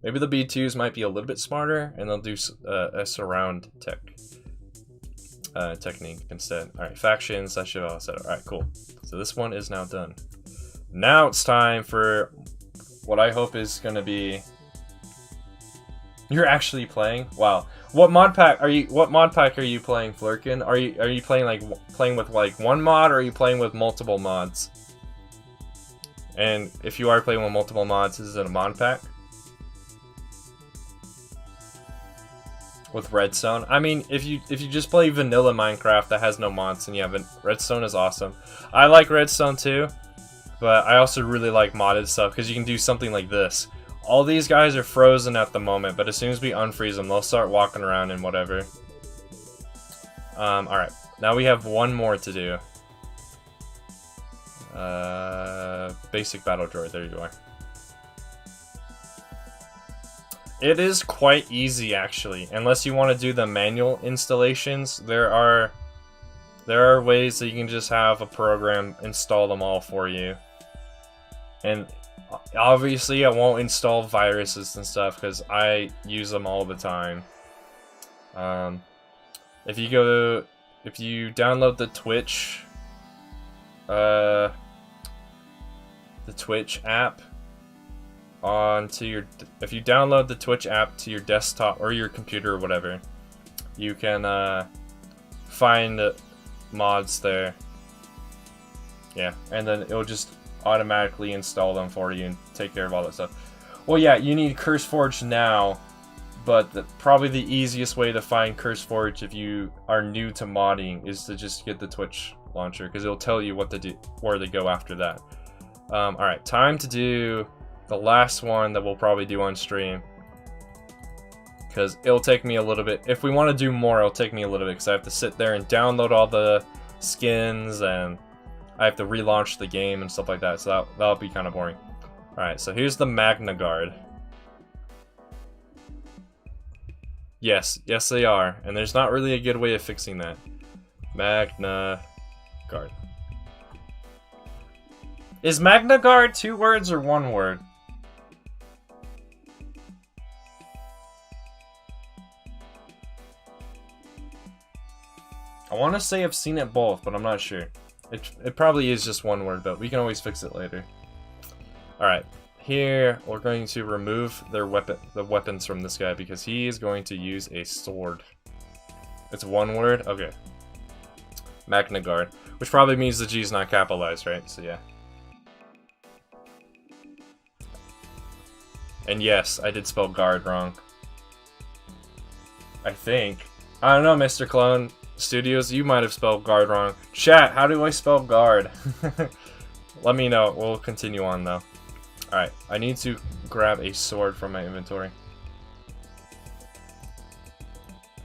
maybe the B2s might be a little bit smarter, and they'll do a surround technique instead. Alright, factions, that should all set up. Alright, cool. So this one is now done. Now it's time for what I hope is going to be... You're actually playing? Wow. What mod pack are you playing, Flurkin? Are you playing with like one mod, or are you playing with multiple mods? And if you are playing with multiple mods, is it a mod pack? With Redstone? I mean, if you just play vanilla Minecraft that has no mods, then yeah, Redstone is awesome. I like Redstone too, but I also really like modded stuff because you can do something like this. All these guys are frozen at the moment, but as soon as we unfreeze them, they'll start walking around and whatever. Alright, now we have one more to do. Basic battle droid, there you are. It is quite easy, actually, unless you want to do the manual installations. There are ways that you can just have a program install them all for you. And obviously I won't install viruses and stuff because I use them all the time. If you download the Twitch app if you download the Twitch app to your desktop or your computer or whatever, you can find mods there. Yeah, and then it'll just automatically install them for you and take care of all that stuff. Well, yeah, you need CurseForge now, but probably the easiest way to find CurseForge if you are new to modding is to just get the Twitch launcher, because it'll tell you what to do, where to go after that. Alright, time to do the last one that we'll probably do on stream, because it'll take me a little bit. If we want to do more, it'll take me a little bit, because I have to sit there and download all the skins, and I have to relaunch the game and stuff like that, so that'll be kind of boring. Alright, so here's the Magna Guard. Yes they are, and there's not really a good way of fixing that. Magna Guard. Is Magna Guard 2 words or 1 word? I want to say I've seen it both, but I'm not sure. It probably is just 1 word, but we can always fix it later. Alright, here we're going to remove the weapons from this guy because he is going to use a sword. It's 1 word? Okay. Magna Guard. Which probably means the G is not capitalized, right? So yeah. And yes, I did spell guard wrong. I think. I don't know, Mr. Clone Studios, you might have spelled guard wrong. Chat, how do I spell guard? Let me know. We'll continue on though. Alright, I need to grab a sword from my inventory.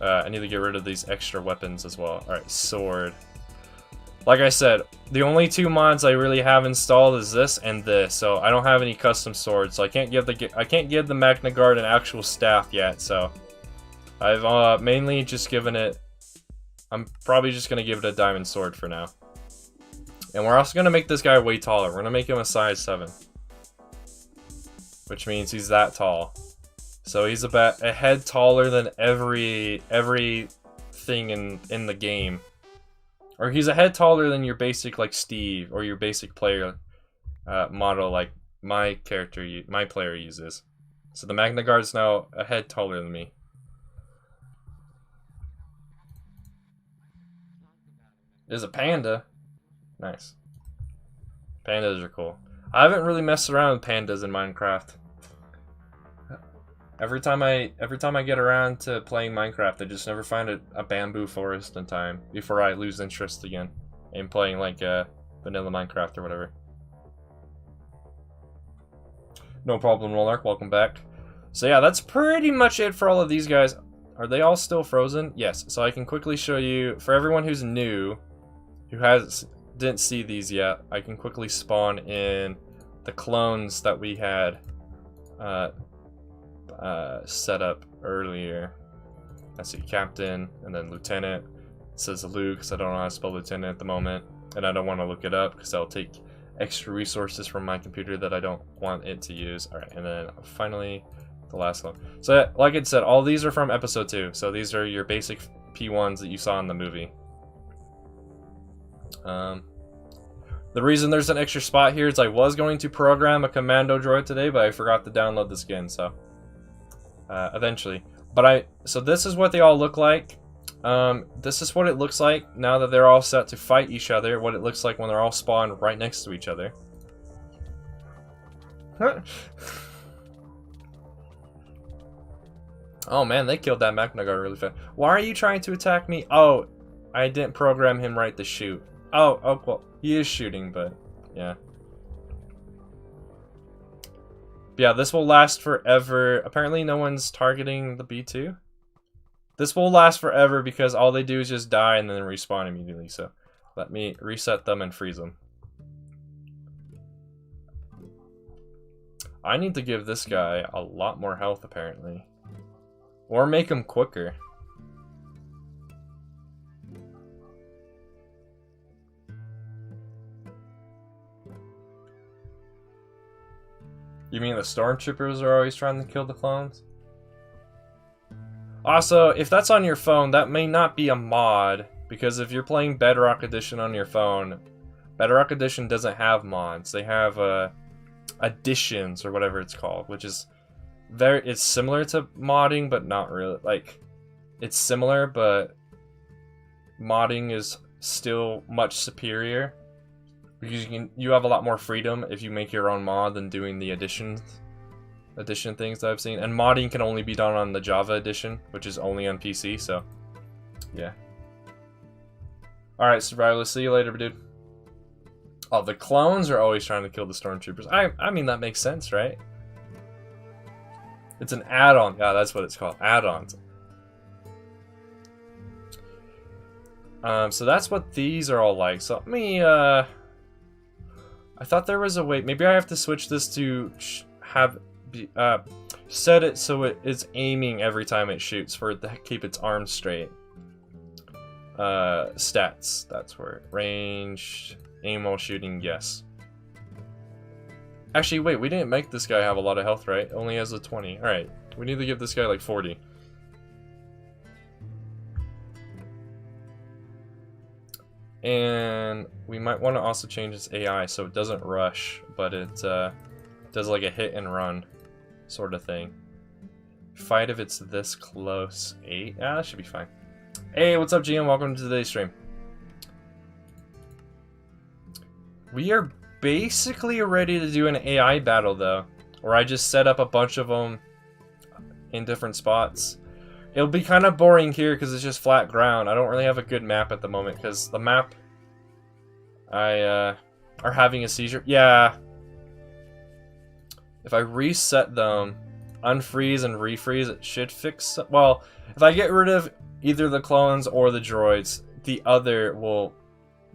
I need to get rid of these extra weapons as well. Alright, sword. Like I said, the only two mods I really have installed is this and this, so I don't have any custom swords, so I can't give the Magna Guard an actual staff yet, so I've mainly just given it. I'm probably just gonna give it a diamond sword for now. And we're also gonna make this guy way taller. We're gonna make him a size 7, which means he's that tall. So he's about a head taller than every thing in the game. Or he's a head taller than your basic, like, Steve, or your basic player model, like my player uses. So the Magna Guard's now a head taller than me. There's a panda. Nice. Pandas are cool. I haven't really messed around with pandas in Minecraft. Every time I get around to playing Minecraft, I just never find a bamboo forest in time before I lose interest again in playing like vanilla Minecraft or whatever. No problem, Rolark. Welcome back. So yeah, that's pretty much it for all of these guys. Are they all still frozen? Yes. So I can quickly show you, for everyone who's new, who didn't see these yet, I can quickly spawn in the clones that we had set up earlier. I see Captain and then Lieutenant. It says Luke because I don't know how to spell Lieutenant at the moment, and I don't want to look it up because that'll take extra resources from my computer that I don't want it to use. Alright, and then finally the last one. So like I said, all these are from episode 2, so these are your basic P1s that you saw in the movie. The reason there's an extra spot here is I was going to program a commando droid today, but I forgot to download the skin, so eventually. So this is what they all look like. This is what it looks like now that they're all set to fight each other, what it looks like when they're all spawned right next to each other. Oh man, they killed that Magna Guard really fast. Why are you trying to attack me? Oh, I didn't program him right to shoot. Oh, well, he is shooting, but yeah. Yeah, this will last forever. Apparently no one's targeting the B2. This will last forever because all they do is just die and then respawn immediately. So let me reset them and freeze them. I need to give this guy a lot more health apparently. Or make him quicker. You mean the stormtroopers are always trying to kill the clones? Also, if that's on your phone, that may not be a mod, because if you're playing Bedrock Edition on your phone, Bedrock Edition doesn't have mods. They have additions or whatever it's called, which is it's similar to modding, but not really. Like, it's similar, but modding is still much superior. Because you have a lot more freedom if you make your own mod than doing the addition things that I've seen. And modding can only be done on the Java edition, which is only on PC, so yeah. Alright, Survivalist, see you later, dude. Oh, the clones are always trying to kill the stormtroopers. I mean, that makes sense, right? It's an add-on. Yeah, that's what it's called. Add-ons. So that's what these are all like. So let me, I thought there was a way. Maybe I have to switch this to set it so it is aiming every time it shoots for it to keep its arms straight. Stats. That's where range, aim while shooting. Yes. Actually, wait. We didn't make this guy have a lot of health, right? Only has a 20. All right. We need to give this guy like 40. And we might want to also change its AI so it doesn't rush, but it does like a hit and run sort of thing. Fight if it's this close. 8? Ah, that should be fine. Hey, what's up, GM? Welcome to today's stream. We are basically ready to do an AI battle, though, where I just set up a bunch of them in different spots. It'll be kind of boring here because it's just flat ground. I don't really have a good map at the moment because the map I are having a seizure. Yeah. If I reset them, unfreeze and refreeze, it should fix... Well, if I get rid of either the clones or the droids, the other will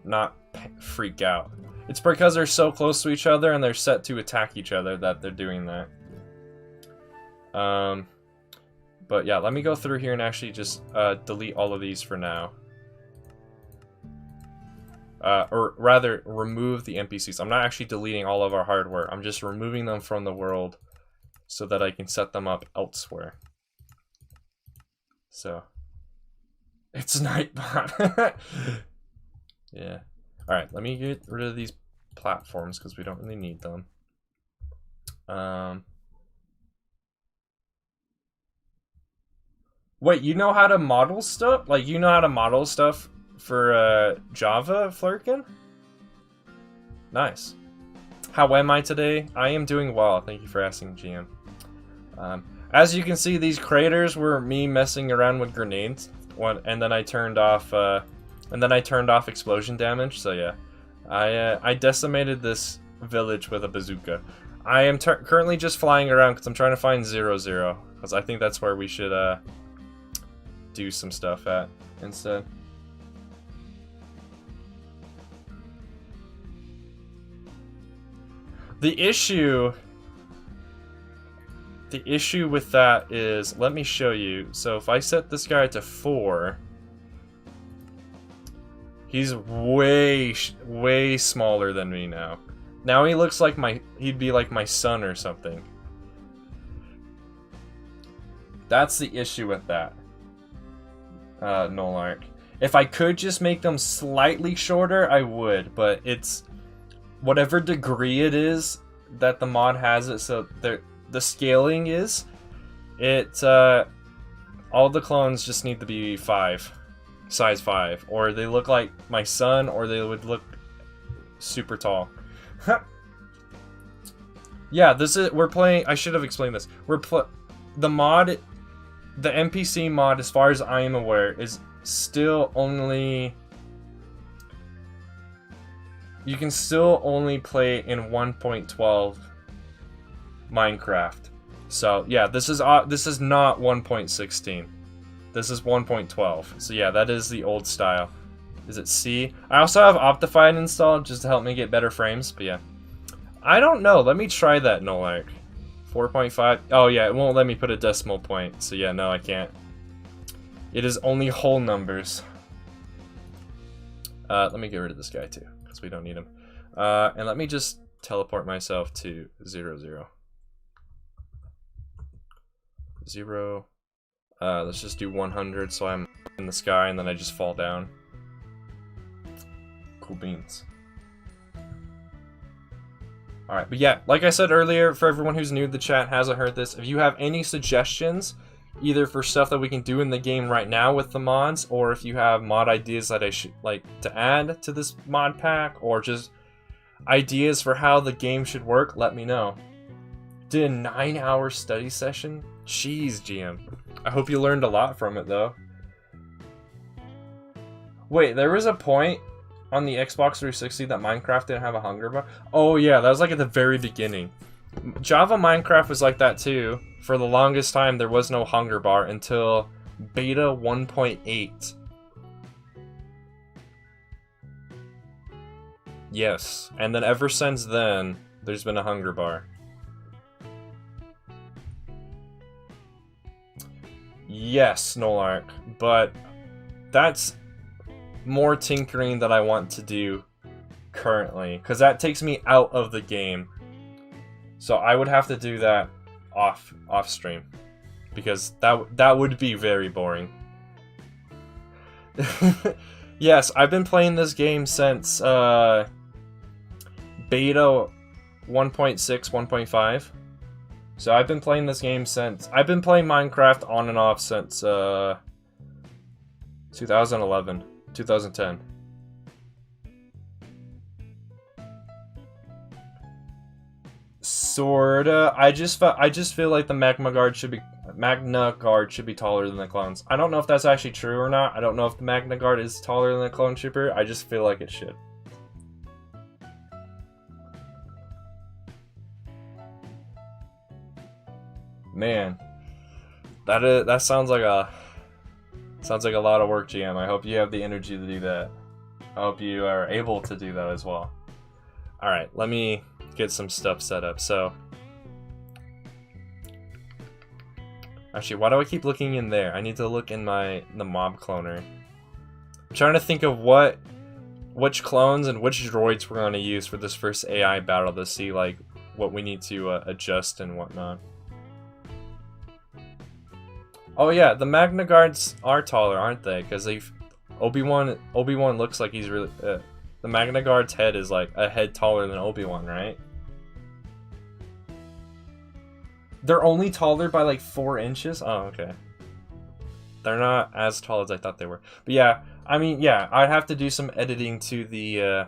not freak out. It's because they're so close to each other and they're set to attack each other that they're doing that. But yeah, let me go through here and actually just delete all of these for now. Or rather, remove the NPCs. I'm not actually deleting all of our hardware. I'm just removing them from the world so that I can set them up elsewhere. So, it's Nightbot. Yeah. Alright, let me get rid of these platforms because we don't really need them. Wait, you know how to model stuff? Like, you know how to model stuff for Java, Flurkin? Nice. How am I today? I am doing well. Thank you for asking, GM. As you can see, these craters were me messing around with grenades, and then I turned off explosion damage. So yeah, I decimated this village with a bazooka. I am currently just flying around because I'm trying to find 0-0, because I think that's where we should do some stuff at instead. The issue with that is, let me show you. So if I set this guy to 4, he's way smaller than me now. Now he looks like he'd be like my son or something. That's the issue with that. Nolark. If I could just make them slightly shorter, I would, but it's whatever degree it is that the mod has it, so the scaling is, all the clones just need to be 5, size 5, or they look like my son, or they would look super tall. Yeah, we're playing, I should have explained this. The NPC mod, as far as I am aware, is still only... You can still only play in 1.12 Minecraft. So yeah, this is not 1.16. This is 1.12. So yeah, that is the old style. Is it C? I also have Optifine installed just to help me get better frames, but yeah. I don't know, let me try that, Nolark. 4.5. Oh yeah, it won't let me put a decimal point. So yeah, no, I can't. It is only whole numbers. Let me get rid of this guy too, because we don't need him. And let me just teleport myself to 0-0. 0. Let's just do 100 so I'm in the sky and then I just fall down. Cool beans. Alright, but yeah, like I said earlier, for everyone who's new to the chat, hasn't heard this, if you have any suggestions, either for stuff that we can do in the game right now with the mods, or if you have mod ideas that I should like to add to this mod pack, or just ideas for how the game should work, let me know. Did a 9-hour study session? Jeez, GM. I hope you learned a lot from it, though. Wait, there was a point on the Xbox 360 that Minecraft didn't have a hunger bar? Oh yeah, that was like at the very beginning. Java Minecraft was like that too. For the longest time, there was no hunger bar until beta 1.8. Yes, and then ever since then, there's been a hunger bar. Yes, Nolark, but that's more tinkering that I want to do currently, because that takes me out of the game. So I would have to do that off stream, because that would be very boring. Yes, I've been playing this game since beta 1.6, 1.5. So I've been playing this game since... I've been playing Minecraft on and off since 2011, 2010. Sorta. I just feel like the Magna Guard should be taller than the clones. I don't know if that's actually true or not. I don't know if the Magna Guard is taller than the clone trooper. I just feel like it should. Man, that sounds like a lot of work, GM. I hope you have the energy to do that. I hope you are able to do that as well. All right, let me get some stuff set up. So, actually, why do I keep looking in there? I need to look in the mob cloner. I'm trying to think of which clones and which droids we're going to use for this first AI battle to see like what we need to adjust and whatnot. Oh yeah, the Magna Guards are taller, aren't they? Because Obi-Wan looks like he's really the Magna Guard's head is like a head taller than Obi-Wan, right? They're only taller by like 4 inches? Oh, okay. They're not as tall as I thought they were. But yeah, I mean, yeah, I'd have to do some editing to the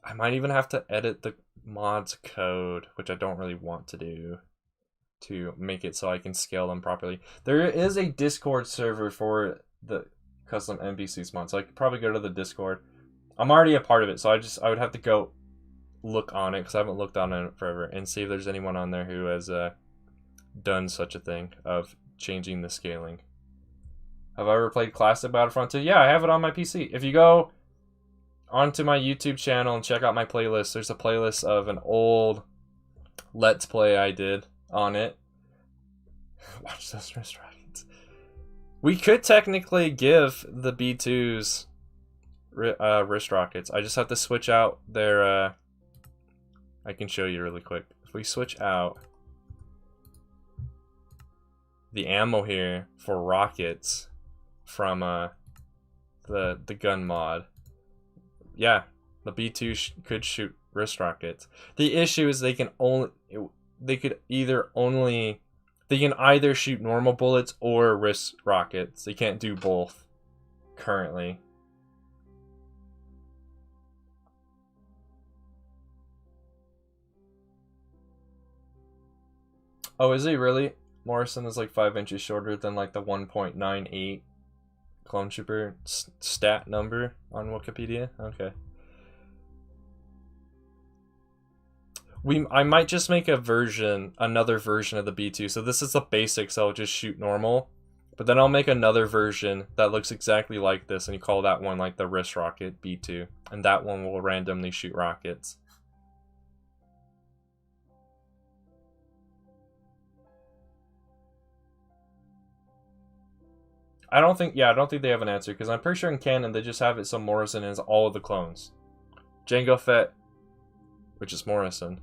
I might even have to edit the mods code, which I don't really want to do, to make it so I can scale them properly. There is a Discord server for the custom NPCs mod, so I could probably go to the Discord. I'm already a part of it, so I would have to go look on it, because I haven't looked on it forever, and see if there's anyone on there who has done such a thing of changing the scaling. Have I ever played Classic Battlefront 2? Yeah, I have it on my PC. If you go onto my YouTube channel and check out my playlist, there's a playlist of an old Let's Play I did on it. Watch those wrist rockets. We could technically give the B2s wrist rockets. I just have to switch out their I can show you really quick. If we switch out the ammo here for rockets from the gun mod, yeah, the B2 could shoot wrist rockets. The issue is they can either shoot normal bullets or wrist rockets. They can't do both currently. Oh, is he really? Morrison is like 5 inches shorter than like the 1.98 clone trooper stat number on Wikipedia. Okay. I might just make another version of the B2. So this is the basic, so I'll just shoot normal. But then I'll make another version that looks exactly like this, and you call that one like the wrist rocket B2. And that one will randomly shoot rockets. I don't think they have an answer, because I'm pretty sure in canon they just have it so Morrison is all of the clones. Jango Fett, which is Morrison,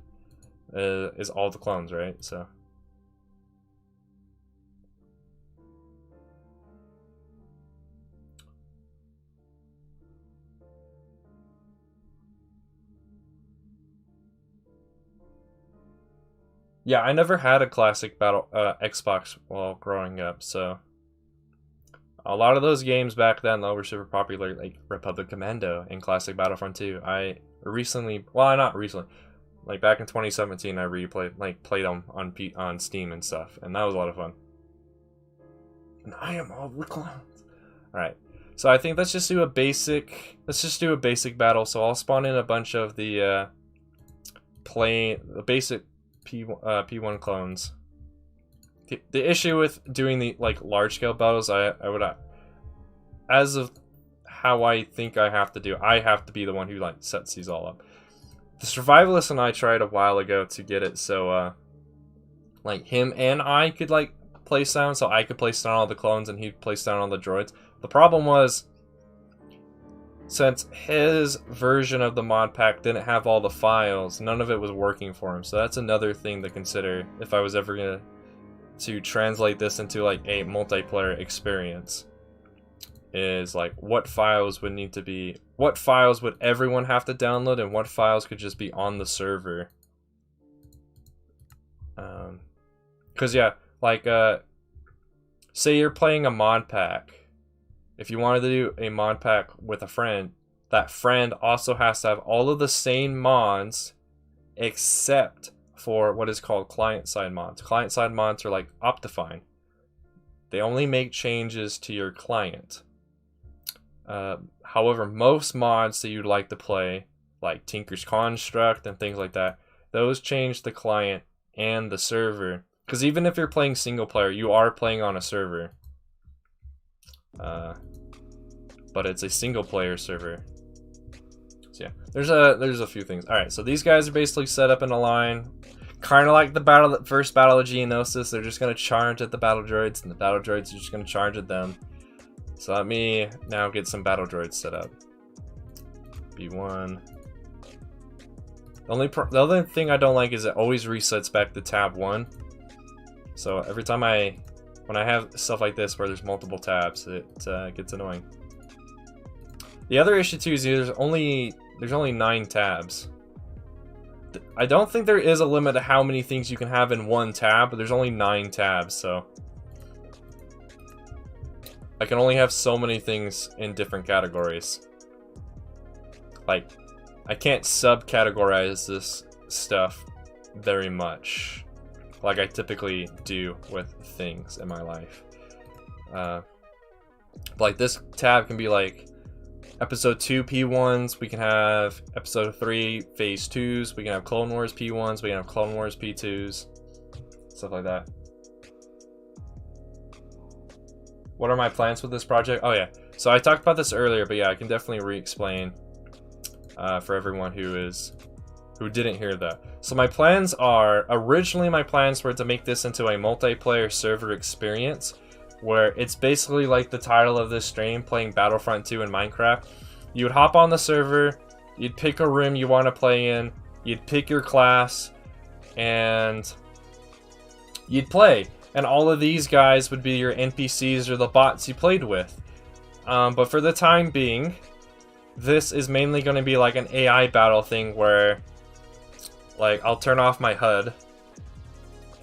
is all the clones, right? So yeah, I never had a classic Xbox while growing up, so a lot of those games back then though were super popular, like Republic Commando and Classic Battlefront 2. I recently, well, not recently, like back in 2017, I played them on Steam and stuff, and that was a lot of fun. And I am all the clowns. All right, so I think let's just do a basic battle. So I'll spawn in a bunch of the basic P1 clones. The issue with doing the like large scale battles, I would, as of how I think I have to be the one who like sets these all up. The survivalist and I tried a while ago to get it so like him and I could like place down, so I could place down all the clones and he'd place down all the droids. The problem was, since his version of the mod pack didn't have all the files, none of it was working for him. So that's another thing to consider if I was ever gonna to translate this into like a multiplayer experience, is like what files would everyone have to download, and what files could just be on the server. Because yeah, like say you're playing a mod pack. If you wanted to do a mod pack with a friend, that friend also has to have all of the same mods except for what is called client-side mods. Client-side mods are like Optifine. They only make changes to your client. However, most mods that you'd like to play, like Tinker's Construct and things like that, those change the client and the server. Because even if you're playing single player, you are playing on a server. But it's a single player server. So yeah, there's a few things. All right, so these guys are basically set up in a line, kind of like the first battle of Geonosis. They're just gonna charge at the battle droids, and the battle droids are just gonna charge at them. So let me now get some battle droids set up. B1. The only thing I don't like is it always resets back to tab 1. So every time when I have stuff like this where there's multiple tabs, it gets annoying. The other issue too is there's only 9 tabs. I don't think there is a limit to how many things you can have in one tab, but there's only 9 tabs, so I can only have so many things in different categories. Like, I can't subcategorize this stuff very much, like I typically do with things in my life. Like this tab can be like Episode 2 P1s, we can have Episode 3 Phase 2s, we can have Clone Wars P1s, we can have Clone Wars P2s, stuff like that. What are my plans with this project? Oh yeah, so I talked about this earlier, but yeah, I can definitely re-explain for everyone who didn't hear that. So my plans are, originally my plans were to make this into a multiplayer server experience, where it's basically like the title of this stream, playing Battlefront 2 in Minecraft. You would hop on the server, you'd pick a room you want to play in, you'd pick your class, and you'd play. And all of these guys would be your NPCs or the bots you played with. But for the time being, this is mainly going to be like an AI battle thing where, like, I'll turn off my HUD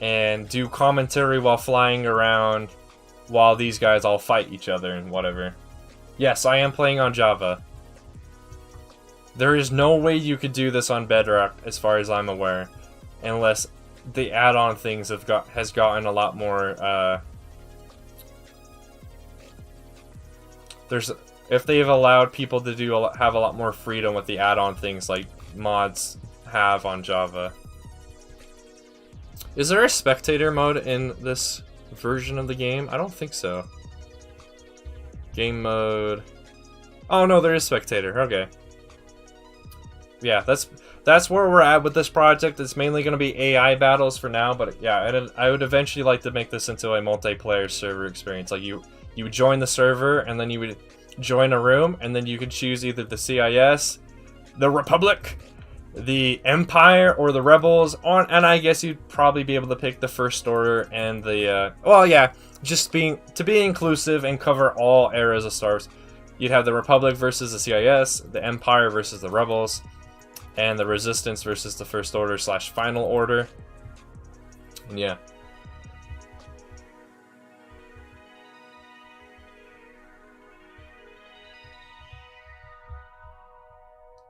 and do commentary while flying around while these guys all fight each other and whatever. Yes, I am playing on Java. There is no way you could do this on Bedrock, as far as I'm aware, unless the add-on things has gotten a lot more. If they've allowed people to have a lot more freedom with the add-on things like mods have on Java. Is there a spectator mode in this version of the game? I don't think so. Game mode. Oh no, there is spectator. Okay. Yeah, that's where we're at with this project. It's mainly going to be AI battles for now, but yeah, I would eventually like to make this into a multiplayer server experience. Like you would join the server, and then you would join a room, and then you could choose either the CIS, the Republic, the Empire, or the Rebels. And I guess you'd probably be able to pick the First Order and the well, yeah, just to be inclusive and cover all eras of Star Wars. You'd have the Republic versus the CIS, the Empire versus the Rebels, and the Resistance versus the First Order / Final Order. And yeah.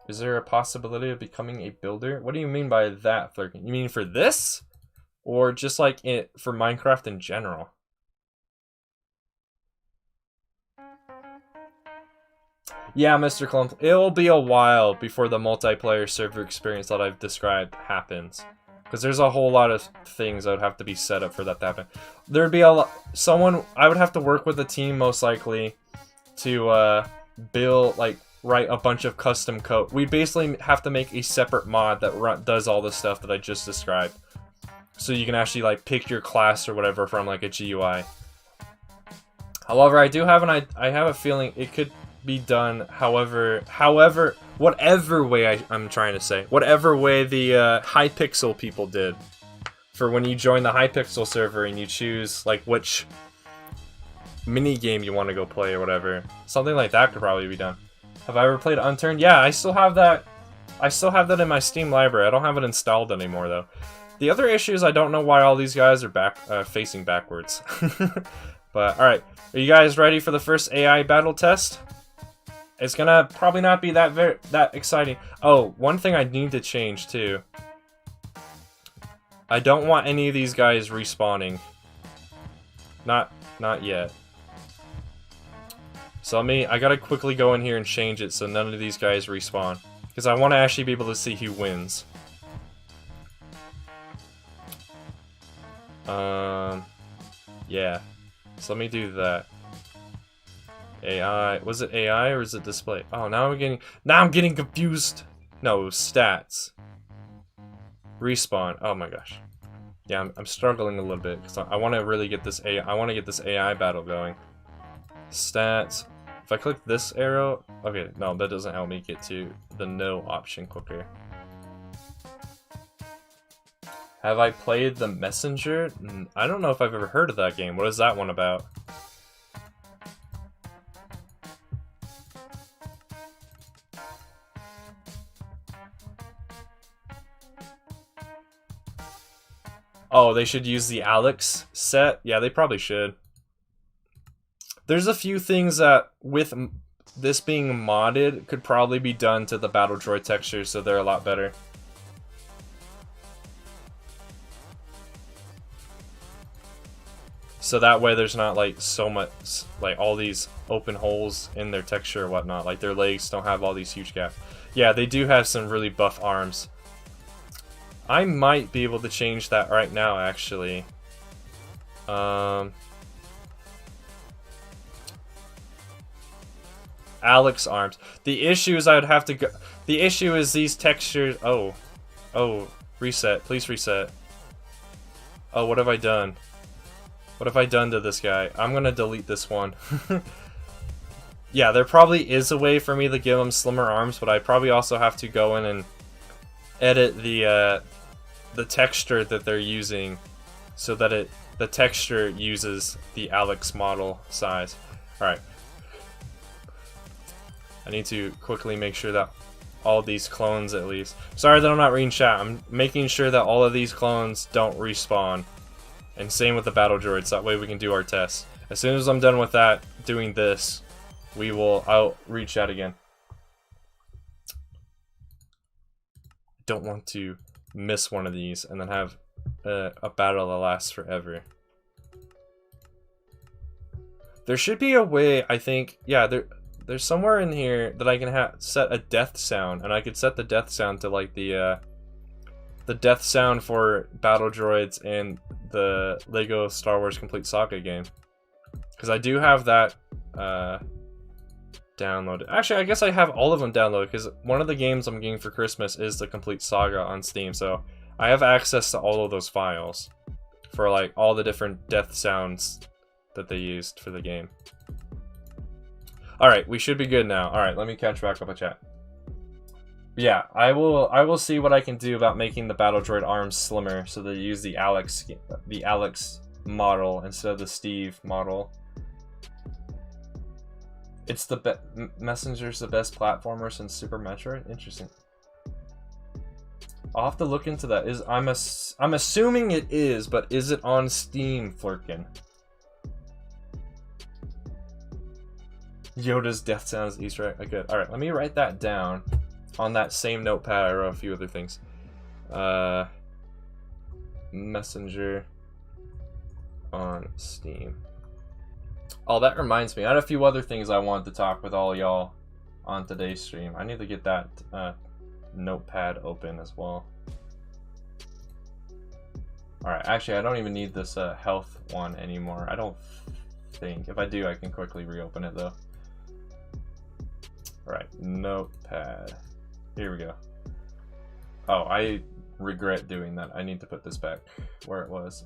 Is there a possibility of becoming a builder? What do you mean by that, Flirkin? You mean for this? Or just like for Minecraft in general? Yeah, Mr. Clump, it'll be a while before the multiplayer server experience that I've described happens. Because there's a whole lot of things that would have to be set up for that to happen. There'd be I would have to work with a team most likely to build, like, write a bunch of custom code. We basically have to make a separate mod that does all the stuff that I just described. So you can actually, like, pick your class or whatever from, like, a GUI. However, I have a feeling it could be done whatever way I'm trying to say. Whatever way the Hypixel people did. For when you join the Hypixel server and you choose, like, which mini game you want to go play or whatever. Something like that could probably be done. Have I ever played Unturned? Yeah, I still have that. I still have that in my Steam library. I don't have it installed anymore, though. The other issue is I don't know why all these guys are facing backwards. But, alright. Are you guys ready for the first AI battle test? It's gonna probably not be that exciting. Oh, one thing I need to change, too. I don't want any of these guys respawning. Not yet. So I gotta quickly go in here and change it so none of these guys respawn. Because I want to actually be able to see who wins. Yeah. So let me do that. AI. Was it AI or is it display? Oh, now I'm getting confused. No, it was stats. Respawn. Oh my gosh. Yeah, I'm struggling a little bit because I want to really get this AI. I want to get this AI battle going. Stats. If I click this arrow, okay, no, that doesn't help me get to the no option quicker. Have I played The Messenger? I don't know if I've ever heard of that game. What is that one about? Oh, they should use the Alex set? Yeah, they probably should. There's a few things that, with this being modded, could probably be done to the Battle Droid textures so they're a lot better. So that way there's not like so much, like all these open holes in their texture or whatnot. Like their legs don't have all these huge gaps. Yeah, they do have some really buff arms. I might be able to change that right now, actually. Alex arms. The issue is I would have to go. The issue is these textures. Oh, reset. Please reset. Oh, what have I done? What have I done to this guy? I'm gonna delete this one. Yeah, there probably is a way for me to give him slimmer arms, but I probably also have to go in and edit the texture that they're using so that the texture uses the Alex model size. Alright. I need to quickly make sure that all these clones at least... Sorry that I'm not reading chat. I'm making sure that all of these clones don't respawn. And same with the battle droids. That way we can do our tests. As soon as I'm done with that, doing this, I'll read chat again. Don't want to miss one of these and then have a battle that lasts forever. There should be a way, I think, yeah, there's somewhere in here that I can set a death sound, and I could set the death sound to like the death sound for battle droids in the Lego Star Wars Complete Saga game, because I do have that downloaded. Actually, I guess I have all of them downloaded because one of the games I'm getting for Christmas is the Complete Saga on Steam, so I have access to all of those files for like all the different death sounds that they used for the game. Alright, we should be good now. Alright, let me catch back up with chat. Yeah, I will see what I can do about making the battle droid arms slimmer so they use the Alex model instead of the Steve model. It's the Messenger's the best platformer since Super Metroid? Interesting. I'll have to look into that. I'm assuming it is, but is it on Steam, Flirkin? Yoda's death sounds Easter egg. Good. Alright, let me write that down. On that same notepad, I wrote a few other things. Messenger on Steam. Oh, that reminds me. I had a few other things I wanted to talk with all y'all on today's stream. I need to get that notepad open as well. Alright, actually, I don't even need this health one anymore. I don't think. If I do, I can quickly reopen it, though. Alright, notepad. Here we go. Oh, I regret doing that. I need to put this back where it was.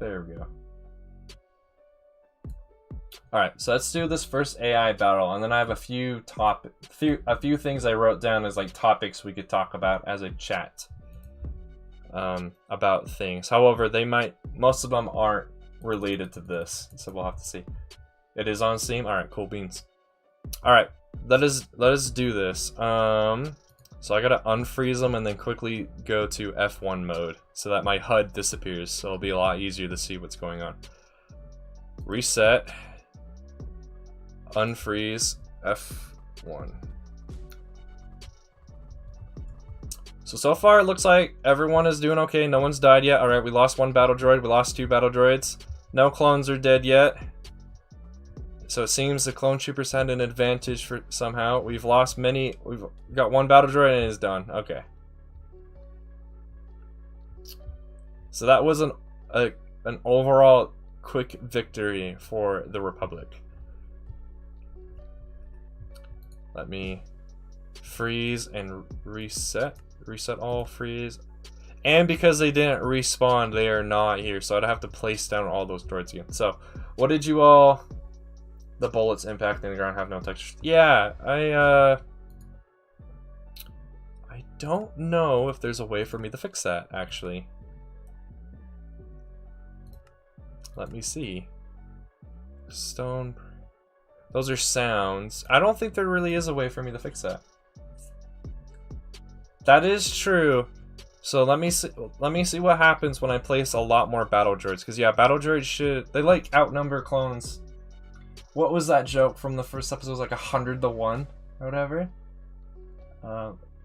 There we go. Alright, so let's do this first AI battle, and then I have a few things I wrote down as like topics we could talk about as a chat. About things. However, most of them aren't related to this, so we'll have to see. It is on Steam? Alright, cool beans. Alright, let us do this. So I gotta unfreeze them and then quickly go to F1 mode so that my HUD disappears, so it'll be a lot easier to see what's going on. Reset. Unfreeze. F1. So far it looks like everyone is doing okay. No one's died yet. Alright, we lost one battle droid. We lost 2 battle droids. No clones are dead yet. So it seems the clone troopers had an advantage for somehow. We've lost many. We've got 1 battle droid and it is done. Okay. So that was an overall quick victory for the Republic. Let me freeze and reset. Reset all, freeze. And because they didn't respawn, they are not here. So I'd have to place down all those droids again. So, what did you all... The bullets impacting the ground have no texture. Yeah, I don't know if there's a way for me to fix that, actually. Let me see. Stone... Those are sounds. I don't think there really is a way for me to fix that. That is true. So let me see what happens when I place a lot more battle droids. Because yeah, battle droids they like outnumber clones. What was that joke from the first episode? It was like 100 to 1 or whatever.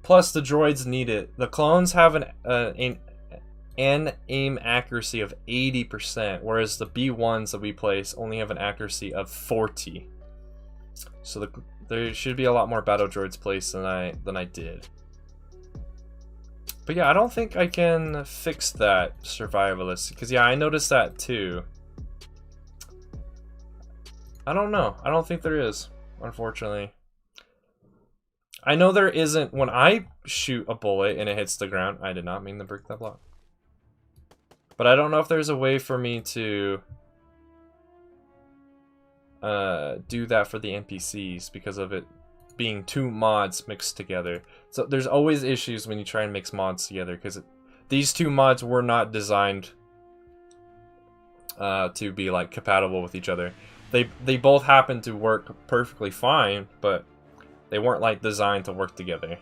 Plus the droids need it. The clones have an aim accuracy of 80%, whereas the B1s that we place only have an accuracy of 40. So there should be a lot more battle droids placed than I did. But yeah, I don't think I can fix that survivalist, because yeah, I noticed that too. I don't know. I don't think there is, unfortunately. I know there isn't when I shoot a bullet and it hits the ground. I did not mean to break that block. But I don't know if there's a way for me to do that for the NPCs because of it being two mods mixed together. So there's always issues when you try and mix mods together because these two mods were not designed to be like compatible with each other. They both happen to work perfectly fine, but they weren't like designed to work together.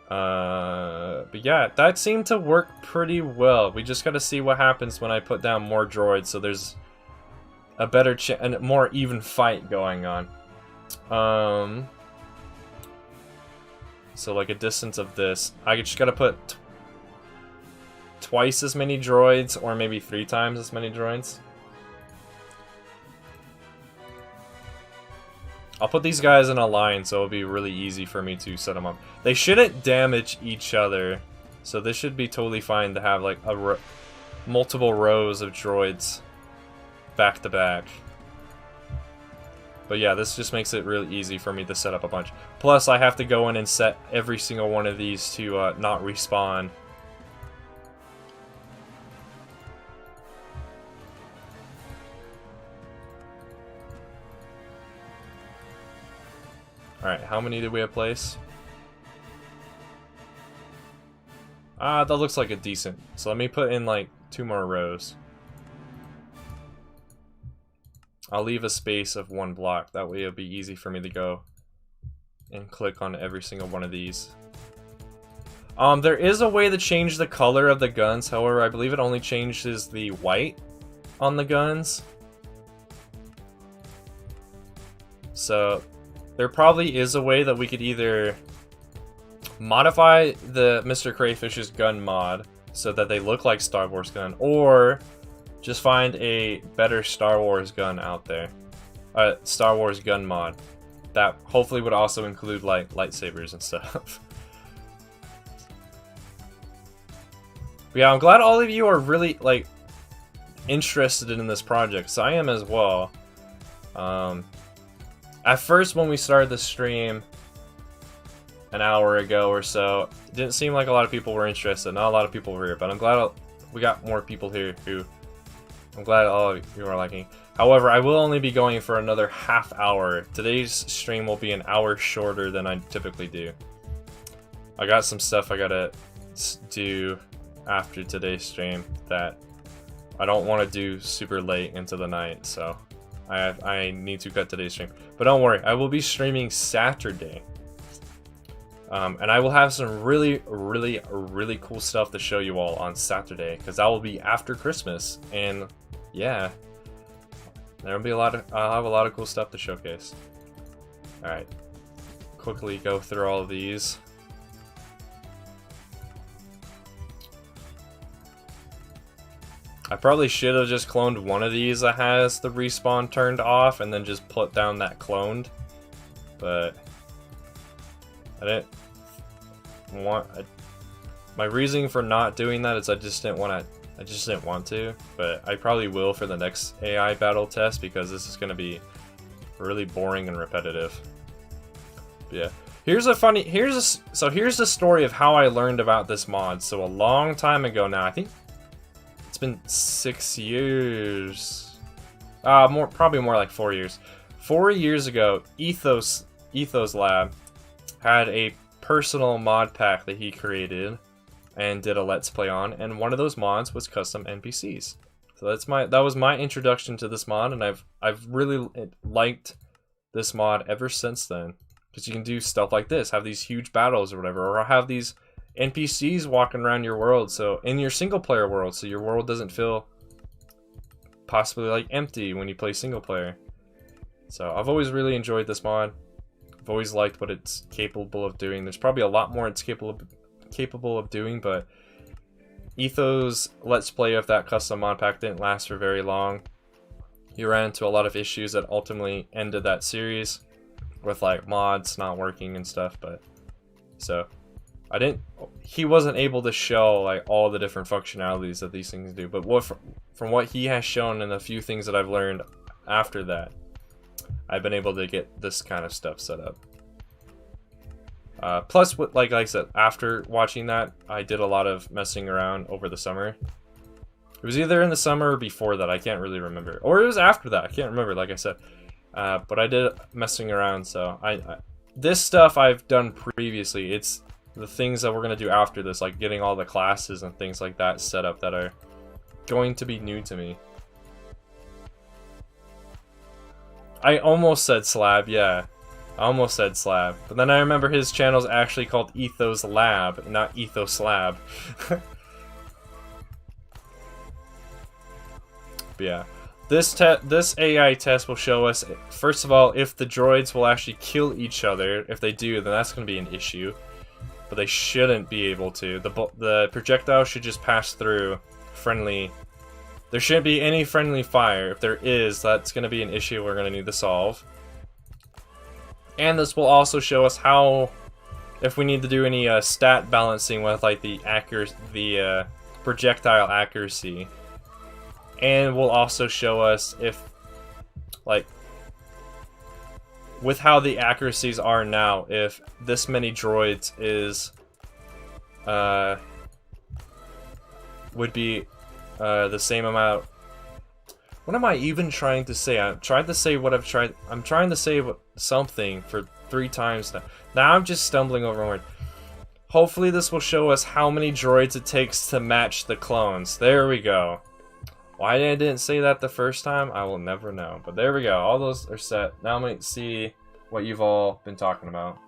But yeah, that seemed to work pretty well. We just gotta see what happens when I put down more droids, so there's a better and more even fight going on. So like a distance of this, I just gotta put twice as many droids, or maybe 3 times as many droids. I'll put these guys in a line so it'll be really easy for me to set them up. They shouldn't damage each other, so this should be totally fine to have like multiple rows of droids back to back. But yeah, this just makes it really easy for me to set up a bunch. Plus, I have to go in and set every single one of these to not respawn. Alright, how many did we have placed? That looks like a decent. So let me put in like 2 more rows. I'll leave a space of 1 block. That way it'll be easy for me to go and click on every single one of these. There is a way to change the color of the guns. However, I believe it only changes the white on the guns. So there probably is a way that we could either modify the Mr. Crayfish's gun mod so that they look like Star Wars gun, or just find a better Star Wars gun out there. Star Wars gun mod. That hopefully would also include like lightsabers and stuff. But yeah, I'm glad all of you are really like interested in this project, so I am as well. At first, when we started the stream an hour ago or so, it didn't seem like a lot of people were interested. Not a lot of people were here, but I'm glad we got more people here who I'm glad all of you are liking. However, I will only be going for another half hour. Today's stream will be an hour shorter than I typically do. I got some stuff I gotta do after today's stream that I don't want to do super late into the night, so I need to cut today's stream. But don't worry, I will be streaming Saturday. And I will have some really cool stuff to show you all on Saturday, because that will be after Christmas. And yeah, there'll be I'll have a lot of cool stuff to showcase. Alright, quickly go through all of these. I probably should have just cloned one of these that has the respawn turned off and then just put down that cloned. But I didn't want... My reasoning for not doing that is I just didn't want to, but I probably will for the next AI battle test because this is going to be really boring and repetitive. But yeah. Here's the story of how I learned about this mod. So a long time ago now, I think it's been 6 years. Probably more like 4 years. 4 years ago, Ethos Lab had a personal mod pack that he created and did a let's play on, and one of those mods was custom NPCs. So that was my introduction to this mod, and I've really liked this mod ever since then. Because you can do stuff like this, have these huge battles or whatever, or have these NPCs walking around your world, so in your single player world, so your world doesn't feel possibly like empty when you play single player. So I've always really enjoyed this mod. I've always liked what it's capable of doing. There's probably a lot more it's capable of doing, but Ethos Let's Play of that custom mod pack didn't last for very long. He ran into a lot of issues that ultimately ended that series, with like mods not working and stuff. But so he wasn't able to show like all the different functionalities that these things do, but from what he has shown and a few things that I've learned after that, I've been able to get this kind of stuff set up. Plus, like I said, after watching that, I did a lot of messing around over the summer. It was either in the summer or before that, I can't really remember, or it was after that, I can't remember, like I said. But I did messing around, so this stuff I've done previously. It's the things that we're going to do after this, like getting all the classes and things like that set up that are going to be new to me. I almost said Slab, yeah. I almost said Slab. But then I remember his channel's actually called Ethos Lab, not Ethos Lab. But yeah. This AI test will show us, first of all, if the droids will actually kill each other. If they do, then that's going to be an issue. But they shouldn't be able to. The projectile should just pass through friendly. There shouldn't be any friendly fire. If there is, that's going to be an issue we're going to need to solve. And this will also show us if we need to do any stat balancing with like the projectile accuracy. And will also show us if, like, with how the accuracies are now, if this many droids would be the same amount. What am I even trying to say? I'm trying to say something for 3 times now. Now I'm just stumbling over a word. Hopefully this will show us how many droids it takes to match the clones. There we go. Why I didn't say that the first time, I will never know. But there we go. All those are set. Now I'm going to see what you've all been talking about.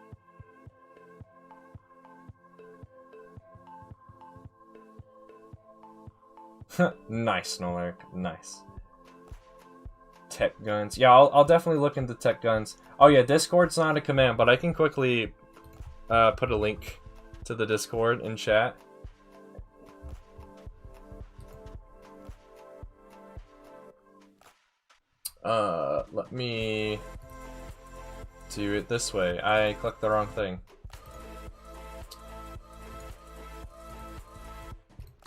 Nice, Snowlark. Nice. Tech guns. Yeah, I'll definitely look into tech guns. Oh yeah, Discord's not a command, but I can quickly put a link to the Discord in chat. Let me do it this way. I clicked the wrong thing.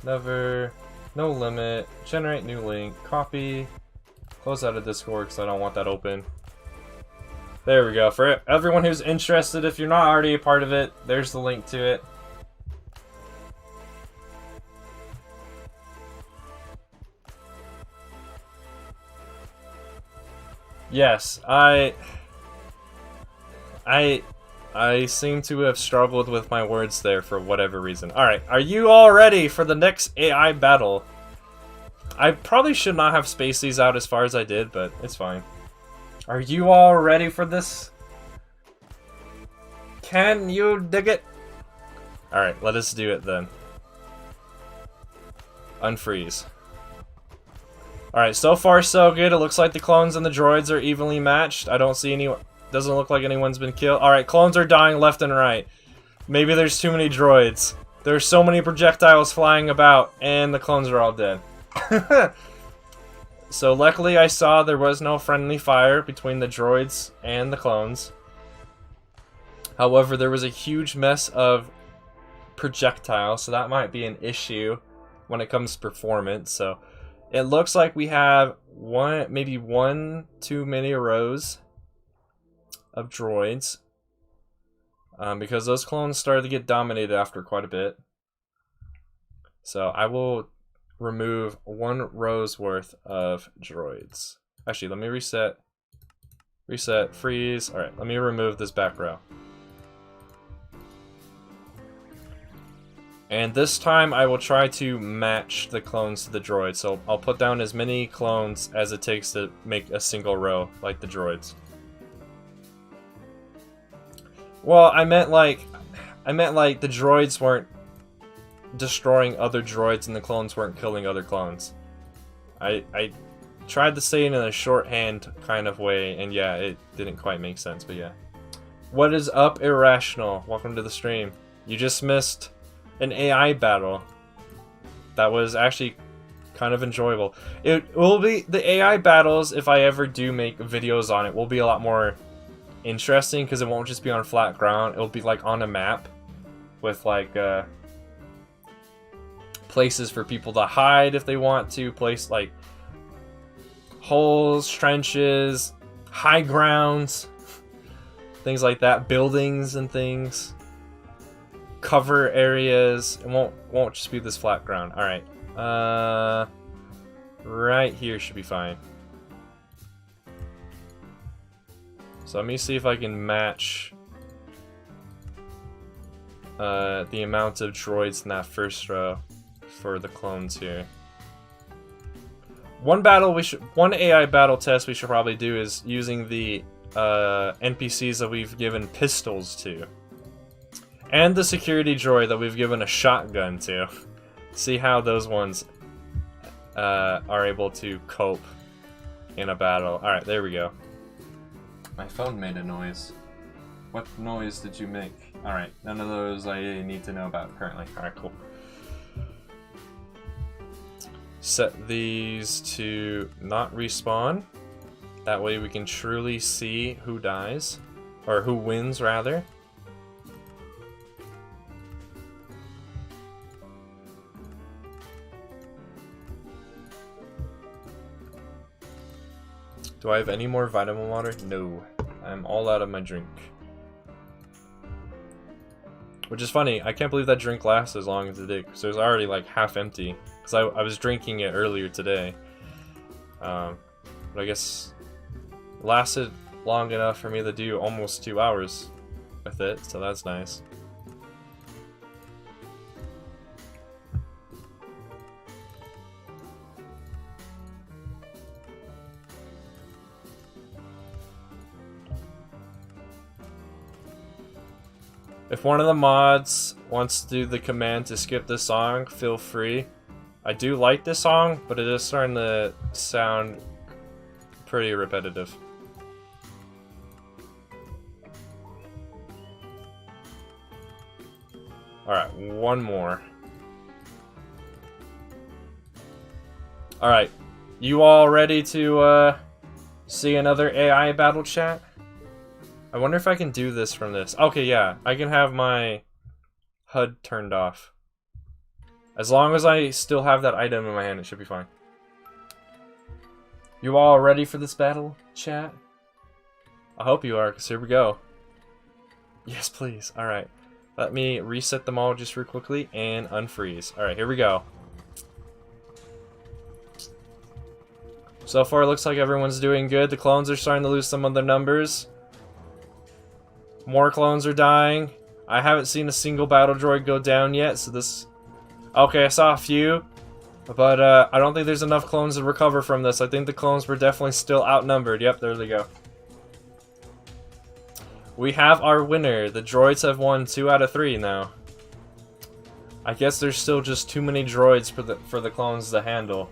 Never, no limit, generate new link, copy, close out of Discord because I don't want that open. There we go. For everyone who's interested, if you're not already a part of it, there's the link to it. Yes, I seem to have struggled with my words there for whatever reason. Alright, are you all ready for the next AI battle? I probably should not have spaced these out as far as I did, but it's fine. Are you all ready for this? Can you dig it? Alright, let us do it then. Unfreeze. Alright, so far so good. It looks like the clones and the droids are evenly matched. I don't see any... Doesn't look like anyone's been killed. Alright, clones are dying left and right. Maybe there's too many droids. There's so many projectiles flying about, and the clones are all dead. So luckily I saw there was no friendly fire between the droids and the clones. However, there was a huge mess of projectile, so that might be an issue when it comes to performance. So it looks like we have maybe one too many rows of droids, because those clones started to get dominated after quite a bit. So I will remove 1 row's worth of droids. Actually, let me reset, freeze. All right, let me remove this back row. And this time I will try to match the clones to the droids. So I'll put down as many clones as it takes to make a single row, like the droids. Well, I meant like the droids weren't destroying other droids and the clones weren't killing other clones. I tried to say it in a shorthand kind of way, and yeah, it didn't quite make sense, but yeah. What is up, Irrational? Welcome to the stream. You just missed an AI battle that was actually kind of enjoyable. It will be, the AI battles, if I ever do make videos on it, will be a lot more interesting because it won't just be on flat ground. It'll be like on a map with like places for people to hide if they want to, place like holes, trenches, high grounds, things like that, buildings and things. Cover areas. It won't just be this flat ground. All right, right here should be fine. So let me see if I can match the amount of droids in that first row for the clones here. One AI battle test we should probably do is using the NPCs that we've given pistols to. And the security droid that we've given a shotgun to. See how those ones are able to cope in a battle. Alright, there we go. My phone made a noise. What noise did you make? Alright, none of those I need to know about currently. Alright, cool. Set these to not respawn. That way we can truly see who dies. Or who wins, rather. Do I have any more vitamin water? No. I'm all out of my drink. Which is funny, I can't believe that drink lasts as long as it did, because it was already like half empty. Because I was drinking it earlier today. But I guess it lasted long enough for me to do almost 2 hours with it, so that's nice. If one of the mods wants to do the command to skip this song, feel free. I do like this song, but it is starting to sound pretty repetitive. Alright, one more. Alright, you all ready to see another AI battle chat? I wonder if I can do this from this. Okay, yeah, I can have my HUD turned off. As long as I still have that item in my hand, it should be fine. You all ready for this battle, chat? I hope you are, because here we go. Yes, please. Alright. Let me reset them all just real quickly and unfreeze. Alright, here we go. So far, it looks like everyone's doing good. The clones are starting to lose some of their numbers. More clones are dying. I haven't seen a single battle droid go down yet, so this... Okay, I saw a few, but I don't think there's enough clones to recover from this. I think the clones were definitely still outnumbered. Yep, there they go. We have our winner. The droids have won 2 out of 3 now. I guess there's still just too many droids for the clones to handle,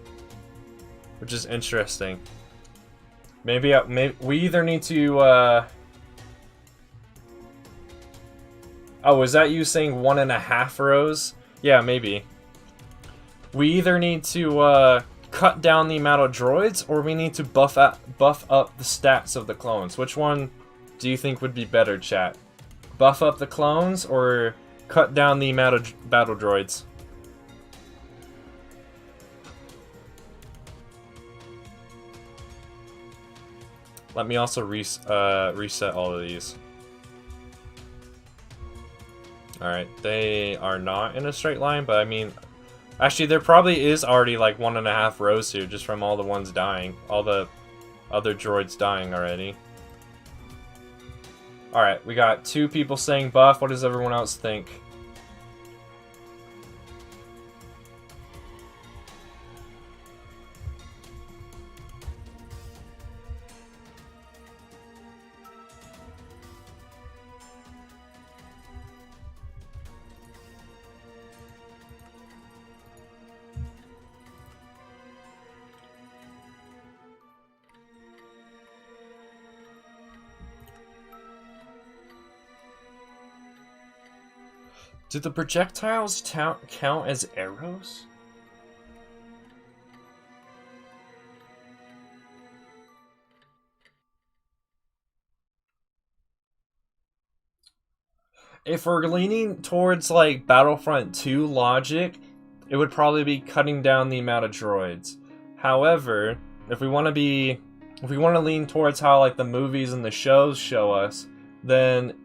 which is interesting. Maybe we either need to... Oh, is that you saying 1.5 rows? Yeah, maybe. We either need to cut down the amount of droids, or we need to buff up the stats of the clones. Which one do you think would be better, chat? Buff up the clones, or cut down the amount of battle droids. Let me also reset all of these. Alright, they are not in a straight line, but I mean... Actually, there probably is already like 1.5 rows here, just from all the ones dying. All the other droids dying already. Alright, we got 2 people saying buff. What does everyone else think? Do the projectiles count as arrows? If we're leaning towards like Battlefront 2 logic, it would probably be cutting down the amount of droids. However, if we want to lean towards how like the movies and the shows show us, then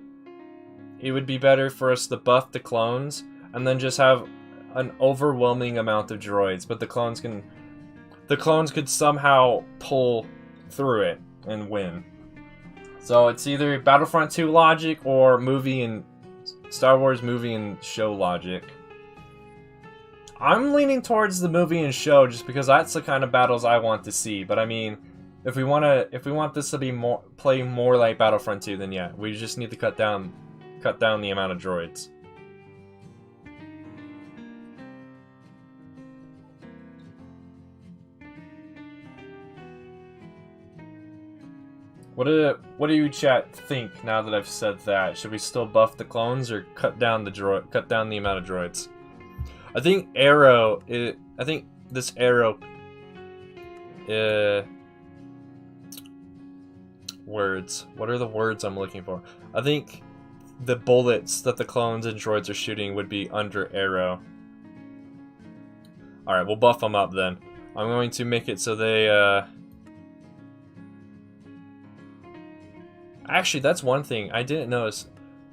it would be better for us to buff the clones and then just have an overwhelming amount of droids, but the clones could somehow pull through it and win. So it's either Battlefront 2 logic or movie and Star Wars movie and show logic. I'm leaning towards the movie and show just because that's the kind of battles I want to see. But I mean, if we want this to be play more like Battlefront 2, then yeah, we just need to cut down the amount of droids. What do you chat think now that I've said that? Should we still buff the clones or cut down the amount of droids? I think this arrow words. What are the words I'm looking for? I think the bullets that the clones and droids are shooting would be under arrow. Alright, we'll buff them up then. I'm going to make it so they, Actually, that's one thing I didn't notice.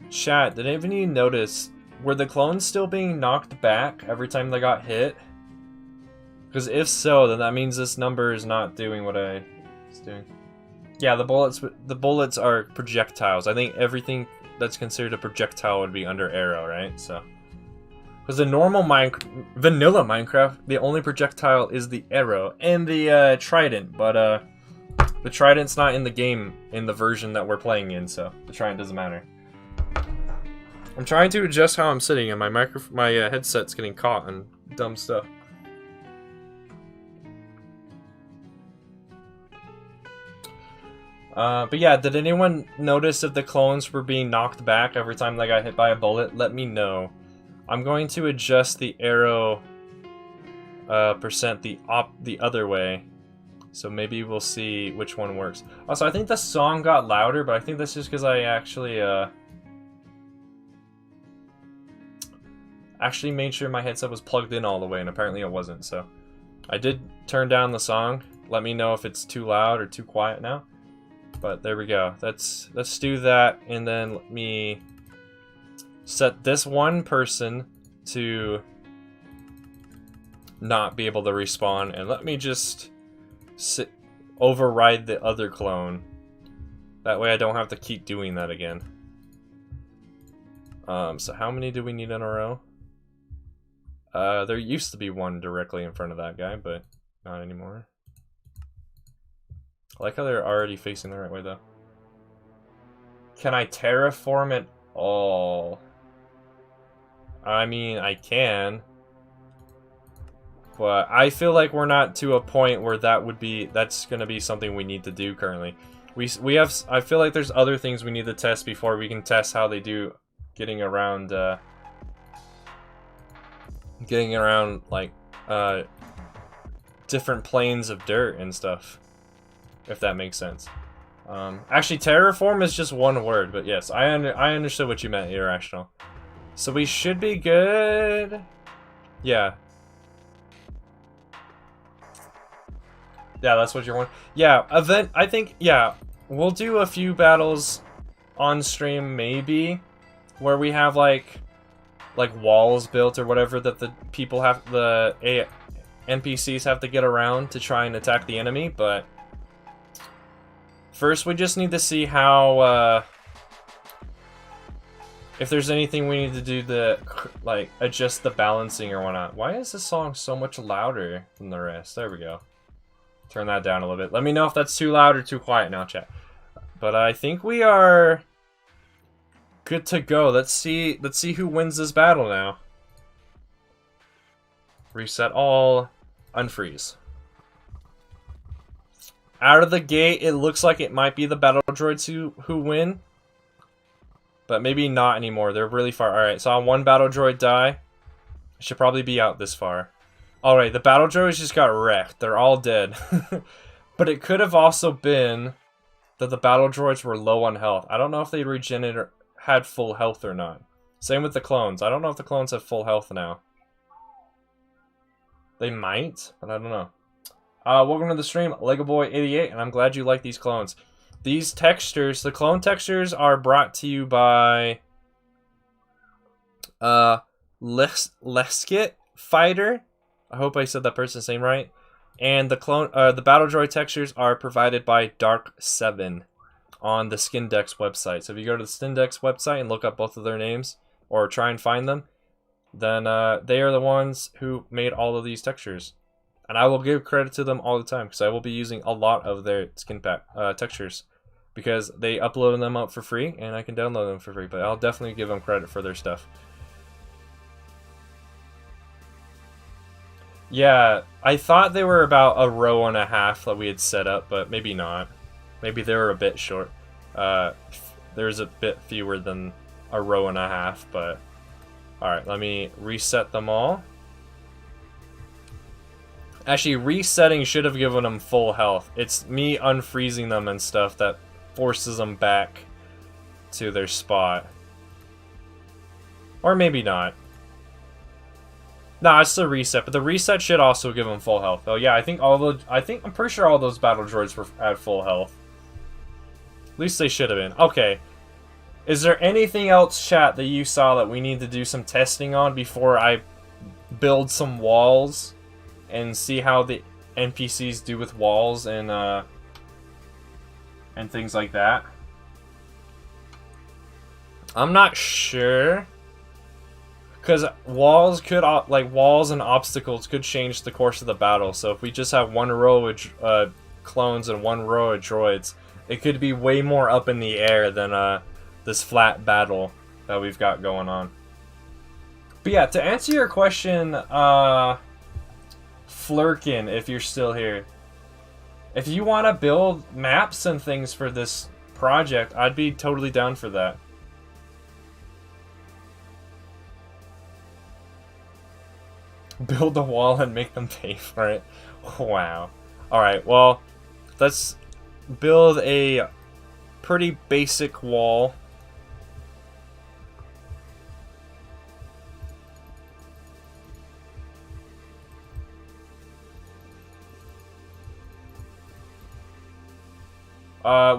Chat, did any of you notice, were the clones still being knocked back every time they got hit? Because if so, then that means this number is not doing what I was doing. Yeah, the bullets are projectiles. I think everything that's considered a projectile would be under arrow, right? So, because the normal vanilla Minecraft, the only projectile is the arrow and the trident, but the trident's not in the game in the version that we're playing in, so the trident doesn't matter. I'm trying to adjust how I'm sitting, and my headset's getting caught on dumb stuff. But yeah, did anyone notice if the clones were being knocked back every time they got hit by a bullet? Let me know. I'm going to adjust the arrow percent the other way. So maybe we'll see which one works. Also, I think the song got louder, but I think that's just because I actually made sure my headset was plugged in all the way, and apparently it wasn't. So I did turn down the song. Let me know if it's too loud or too quiet now. But there we go. Let's do that, and then let me set this one person to not be able to respawn, and let me just override the other clone. That way I don't have to keep doing that again. So how many do we need in a row? There used to be one directly in front of that guy, but not anymore. I like how they're already facing the right way, though. Can I terraform it all? I mean, I can. But I feel like we're not to a point where that's going to be something we need to do currently. I feel like there's other things we need to test before we can test how they do getting around like different planes of dirt and stuff, if that makes sense. Actually, terraform is just one word, but yes, I understood what you meant, Irrational. So we should be good. Yeah. Yeah, that's what you're wanting. Yeah, I think, yeah, we'll do a few battles on stream, maybe, where we have, like walls built or whatever that the people have, NPCs have to get around to try and attack the enemy, but first we just need to see how, if there's anything we need to do to, like, adjust the balancing or whatnot. Why is this song so much louder than the rest? There we go. Turn that down a little bit. Let me know if that's too loud or too quiet now, chat. But I think we are good to go. Let's see who wins this battle now. Reset all. Unfreeze. Out of the gate, it looks like it might be the battle droids who win. But maybe not anymore. They're really far. Alright, so one battle droid die. I should probably be out this far. Alright, the battle droids just got wrecked. They're all dead. But it could have also been that the battle droids were low on health. I don't know if they regenerated or had full health or not. Same with the clones. I don't know if the clones have full health now. They might, but I don't know. Welcome to the stream, LegoBoy88, and I'm glad you like these clones. These textures, the clone textures, are brought to you by Leskit Fighter. I hope I said that person's name right. And the battle droid textures are provided by Dark7 on the Skindex website. So if you go to the Skindex website and look up both of their names, or try and find them, then they are the ones who made all of these textures. And I will give credit to them all the time, because I will be using a lot of their skin pack textures, because they upload them up for free, and I can download them for free. But I'll definitely give them credit for their stuff. Yeah, I thought they were about a row and a half that we had set up, but maybe not. Maybe they were a bit short. There's a bit fewer than a row and a half, but... Alright, let me reset them all. Actually, resetting should have given them full health. It's me unfreezing them and stuff that forces them back to their spot. Or maybe not. Nah, it's the reset, but the reset should also give them full health. Oh yeah, I'm pretty sure all those battle droids were at full health. At least they should have been. Okay. Is there anything else, chat, that you saw that we need to do some testing on before I build some walls and see how the NPCs do with walls and things like that? I'm not sure. Because walls and obstacles could change the course of the battle. So if we just have one row of clones and one row of droids, it could be way more up in the air than this flat battle that we've got going on. But yeah, to answer your question, Flurkin, if you're still here, if you want to build maps and things for this project, I'd be totally down for that. Build a wall and make them pay for it. Wow. Alright, well, let's build a pretty basic wall.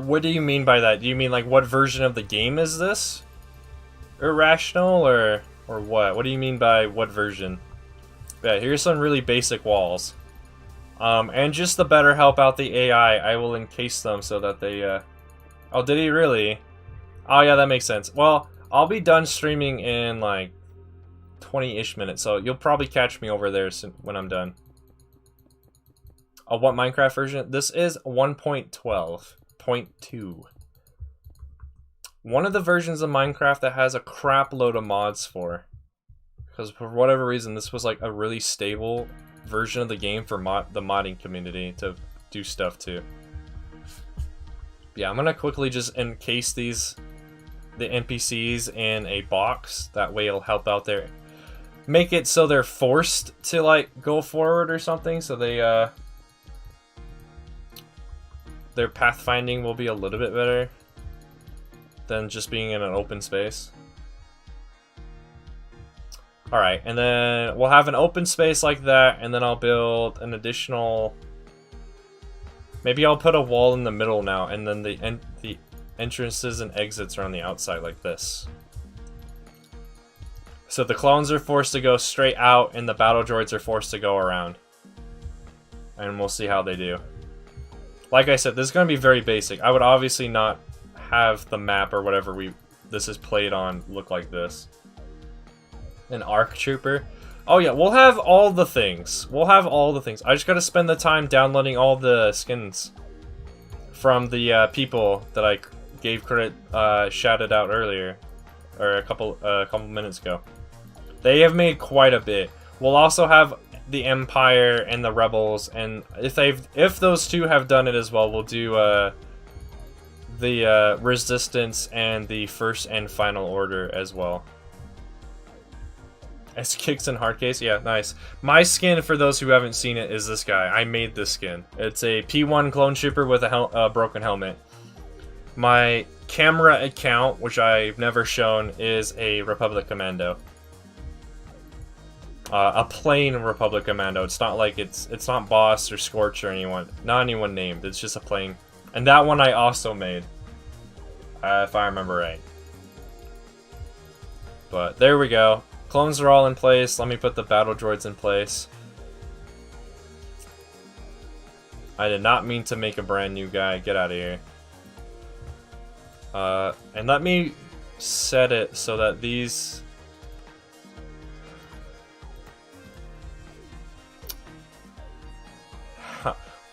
What do you mean by that? Do you mean, like, what version of the game is this? Irrational, or what? What do you mean by what version? Yeah, here's some really basic walls. And just to better help out the AI, I will encase them so that they, Oh, did he really? Oh, yeah, that makes sense. Well, I'll be done streaming in, like, 20-ish minutes, so you'll probably catch me over there when I'm done. What Minecraft version? This is 1.12.2. One of the versions of Minecraft that has a crap load of mods for. Because for whatever reason, this was like a really stable version of the game for the modding community to do stuff to. Yeah, I'm gonna quickly just encase the NPCs in a box. That way it'll help out there. Make it so they're forced to, like, go forward or something, so they, their pathfinding will be a little bit better than just being in an open space. Alright, and then we'll have an open space like that, and then I'll build an additional... Maybe I'll put a wall in the middle now, and then the entrances and exits are on the outside like this. So the clones are forced to go straight out, and the battle droids are forced to go around. And we'll see how they do. Like I said, this is going to be very basic. I would obviously not have the map or whatever this is played on look like this. An ARC Trooper. Oh yeah, we'll have all the things. We'll have all the things. I just gotta spend the time downloading all the skins from the people that I gave credit, shouted out earlier, or a couple minutes ago. They have made quite a bit. We'll also have the Empire and the Rebels, and if those two have done it as well, we'll do the Resistance and the First and Final Order as well. As kicks in hard case, yeah, nice. My skin, for those who haven't seen it, is this guy. I made this skin. It's a P1 clone trooper with a broken helmet. My camera account, which I've never shown, is a Republic Commando. A plain Republic Commando. It's not like it's not Boss or Scorch or not anyone named. It's just a plain. And that one I also made, if I remember right. But there we go. Clones are all in place. Let me put the battle droids in place. I did not mean to make a brand new guy. Get out of here. And let me set it so that these...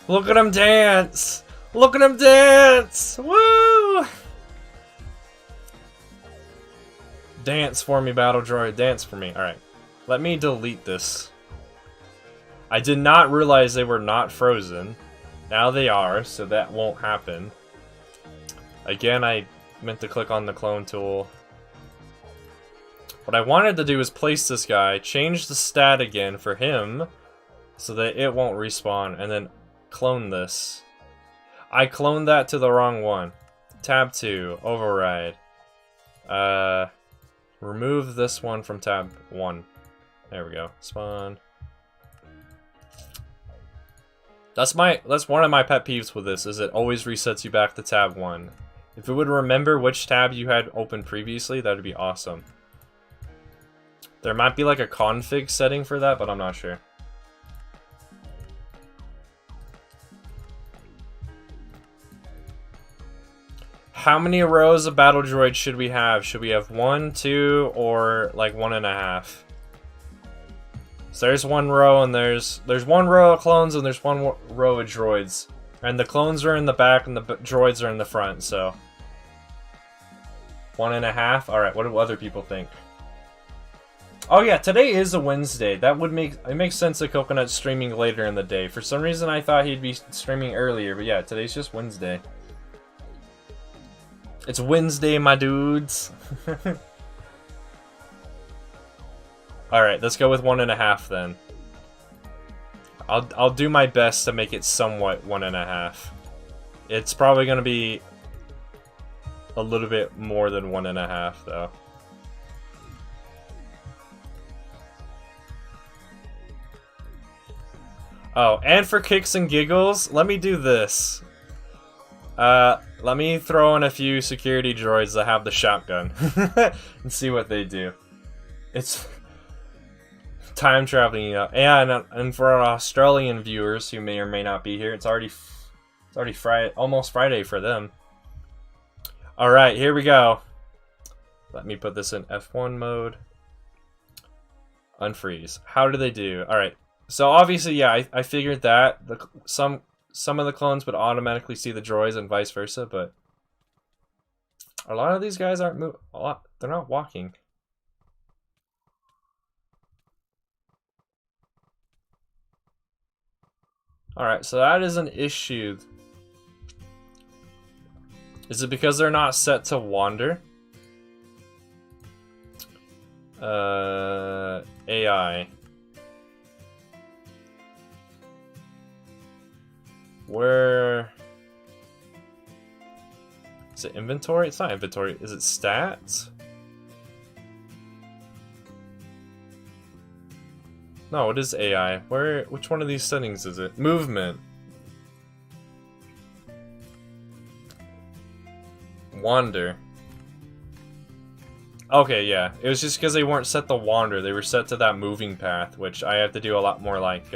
Look at him dance! Look at him dance! Woo! Dance for me, battle droid. Dance for me. Alright. Let me delete this. I did not realize they were not frozen. Now they are, so that won't happen. Again, I meant to click on the clone tool. What I wanted to do is place this guy, change the stat again for him, so that it won't respawn, and then clone this. I cloned that to the wrong one. Tab 2, override. Remove this one from tab 1. There we go. Spawn. That's one of my pet peeves with this, is it always resets you back to tab 1. If it would remember which tab you had open previously, that would be awesome. There might be like a config setting for that, but I'm not sure. How many rows of battle droids should we have? Should we have 1, 2, or like 1.5? So there's one row, and there's one row of clones, and there's one row of droids. And the clones are in the back, and the droids are in the front, so... 1.5? Alright, what do other people think? Oh yeah, today is a Wednesday. That would it makes sense that Coconut's streaming later in the day. For some reason I thought he'd be streaming earlier, but yeah, today's just Wednesday. It's Wednesday, my dudes. Alright, let's go with 1.5 then. I'll do my best to make it somewhat 1.5. It's probably gonna be a little bit more than 1.5 though. Oh, and for kicks and giggles, let me do this. Let me throw in a few security droids that have the shotgun and see what they do. It's time traveling, you know. And for our Australian viewers who may or may not be here, it's already Friday, almost Friday for them. All right, here we go. Let me put this in F1 mode. Unfreeze. How do they do? All right. So obviously, yeah, I figured that some of the clones would automatically see the droids and vice versa, but a lot of these guys aren't moving. They're not walking. Alright, so that is an issue. Is it because they're not set to wander? AI. Where... Is it inventory? It's not inventory. Is it stats? No, it is AI. Which one of these settings is it? Movement. Wander. Okay, yeah. It was just because they weren't set to wander. They were set to that moving path, which I have to do a lot more, like,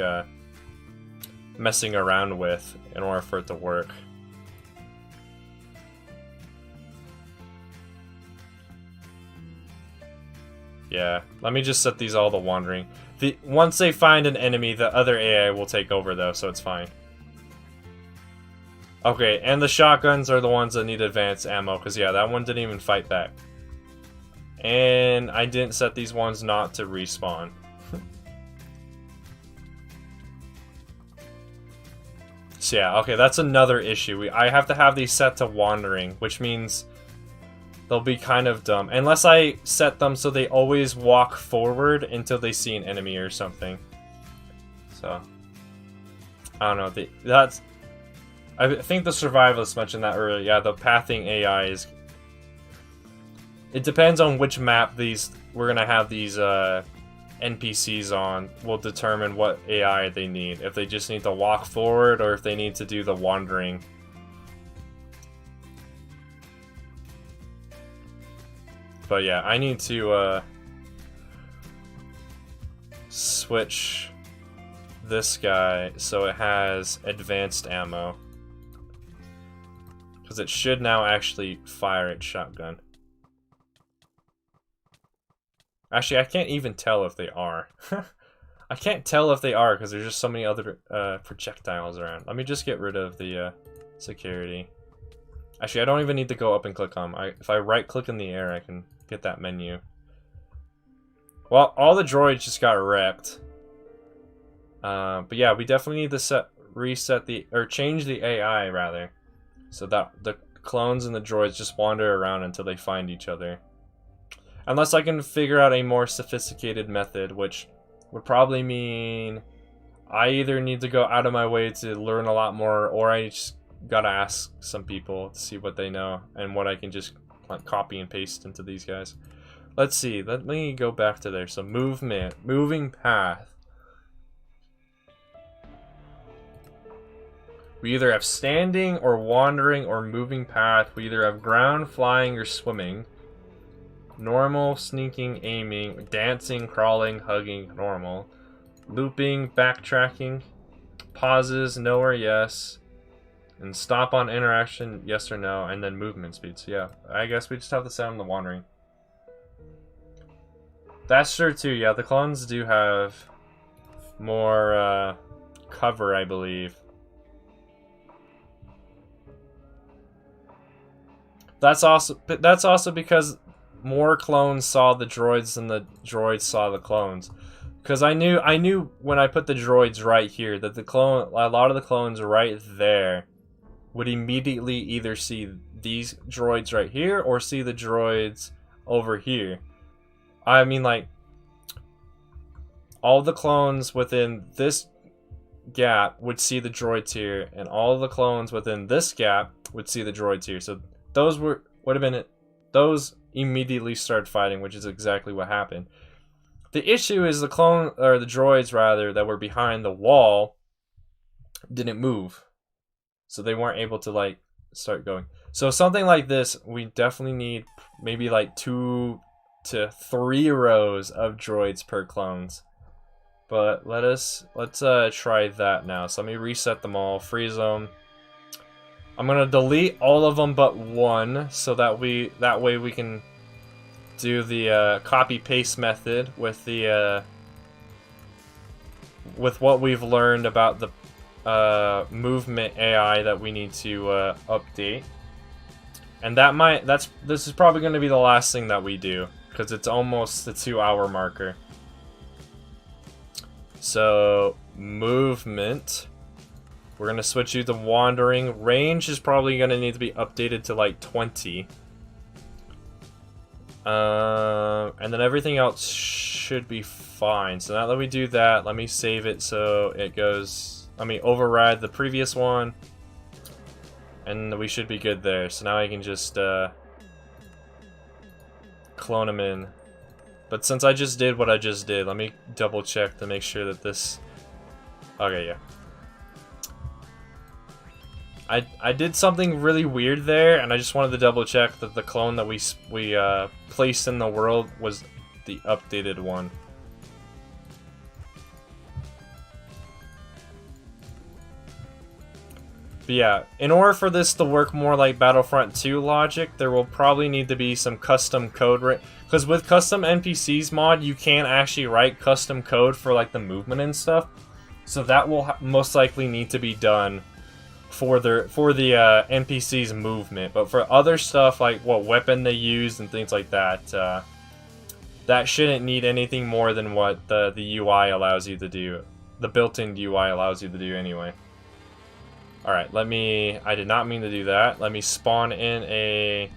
messing around with in order for it to work. Yeah, let me just set these all to wandering. Once they find an enemy, the other AI will take over, though, so it's fine. Okay, and the shotguns are the ones that need advanced ammo, because, yeah, that one didn't even fight back. And I didn't set these ones not to respawn. So, yeah, okay, that's another issue. I have to have these set to wandering, which means they'll be kind of dumb. Unless I set them so they always walk forward until they see an enemy or something. So, I don't know. I think the survivalists mentioned that earlier. Yeah, the pathing AI is... It depends on which map we're gonna have these NPCs on will determine what AI they need. If they just need to walk forward or if they need to do the wandering. But yeah, I need to switch this guy so it has advanced ammo. Because it should now actually fire its shotgun. Actually, I can't even tell if they are. I can't tell if they are because there's just so many other projectiles around. Let me just get rid of the security. Actually, I don't even need to go up and click on them. If I right-click in the air, I can get that menu. Well, all the droids just got wrecked. But yeah, we definitely need to change the AI, rather. So that the clones and the droids just wander around until they find each other. Unless I can figure out a more sophisticated method, which would probably mean I either need to go out of my way to learn a lot more, or I just gotta ask some people to see what they know and what I can just like copy and paste into these guys. Let's see. Let me go back to there. So movement, moving path. We either have standing or wandering or moving path. We either have ground, flying, or swimming. Normal, sneaking, aiming, dancing, crawling, hugging, normal. Looping, backtracking. Pauses, no or yes. And stop on interaction, yes or no. And then movement speed. So yeah, I guess we just have to set on the wandering. That's true too, yeah. The clones do have more cover, I believe. That's also because more clones saw the droids than the droids saw the clones. Because I knew when I put the droids right here that a lot of the clones right there would immediately either see these droids right here or see the droids over here. I mean, like, all the clones within this gap would see the droids here, and all the clones within this gap would see the droids here. So those would have been it. Those immediately start fighting, which is exactly what happened. The issue is the droids rather that were behind the wall didn't move, so they weren't able to like start going. So something like this, we definitely need maybe like 2 to 3 rows of droids per clones. But let's try that now. So let me reset them all, freeze them. I'm gonna delete all of them but one, so that way we can do the copy paste method with the with what we've learned about the movement AI that we need to update. And this is probably going to be the last thing that we do because it's almost the 2-hour marker. So movement. We're going to switch you to wandering. Range is probably going to need to be updated to like 20. And then everything else should be fine. So now that we do that, let me save it so it goes... Let me override the previous one. And we should be good there. So now I can just clone them in. But since I just did what I just did, let me double check to make sure that this... Okay, yeah. I did something really weird there, and I just wanted to double check that the clone that we placed in the world was the updated one. But yeah, in order for this to work more like Battlefront 2 logic, there will probably need to be some custom code, because with custom NPCs mod, you can't actually write custom code for like the movement and stuff. So that will most likely need to be done for the NPC's movement. But for other stuff like what weapon they use and things like that, that shouldn't need anything more than what the UI allows you to do. The built-in UI allows you to do anyway. Alright, I did not mean to do that. Let me spawn in a...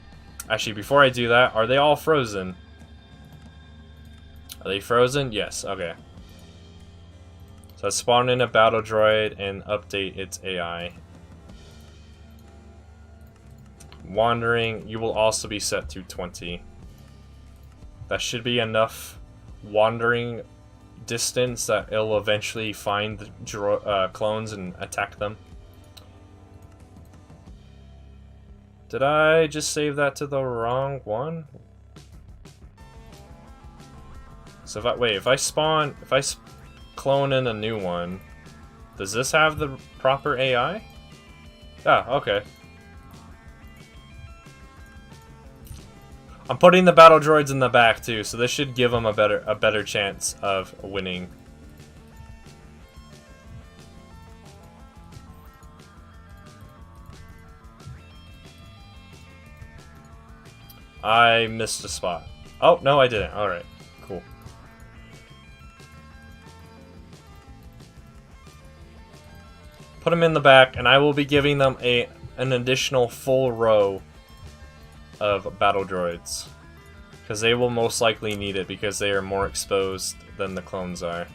Actually, before I do that, are they all frozen? Are they frozen? Yes, okay. So let's spawn in a battle droid and update its AI. Wandering, you will also be set to 20. That should be enough wandering distance that it'll eventually find the clones and attack them. Did I just save that to the wrong one? So if I clone in a new one, does this have the proper AI? Ah, okay. I'm putting the battle droids in the back too, so this should give them a better chance of winning. I missed a spot. Oh, no, I didn't. Alright, cool. Put them in the back, and I will be giving them an additional full row of battle droids. Because they will most likely need it, because they are more exposed than the clones are.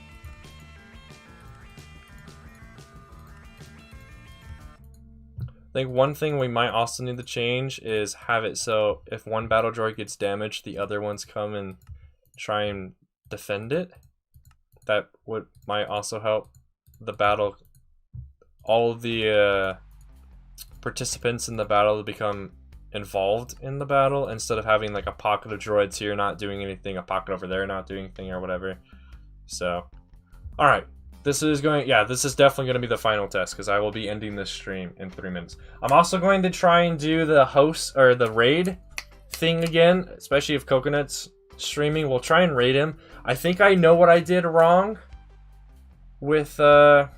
I think one thing we might also need to change is have it so if one battle droid gets damaged, the other ones come and try and defend it. That might also help the battle, all of the participants in the battle to become involved in the battle instead of having like a pocket of droids here not doing anything, a pocket over there not doing anything or whatever. So, all right. This is definitely going to be the final test because I will be ending this stream in 3 minutes. I'm also going to try and do the host or the raid thing again, especially if Coconut's streaming. We'll try and raid him. I think I know what I did wrong with my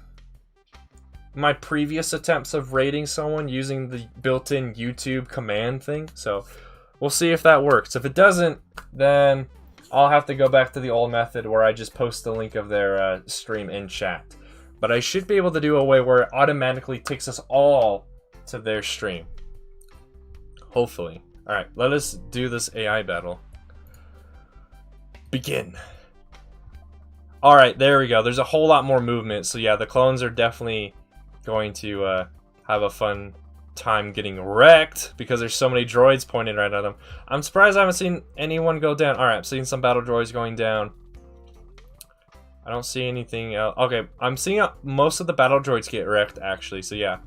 previous attempts of raiding someone using the built-in YouTube command thing. So we'll see if that works. If it doesn't, then I'll have to go back to the old method where I just post the link of their stream in chat. But I should be able to do a way where it automatically takes us all to their stream. Hopefully. Alright, let us do this AI battle. Begin. Alright, there we go. There's a whole lot more movement. So yeah, the clones are definitely going to have a fun time getting wrecked because there's so many droids pointed right at them. I'm surprised I haven't seen anyone go down. Alright, I'm seeing some battle droids going down. I don't see anything else. Okay, I'm seeing most of the battle droids get wrecked actually, so yeah.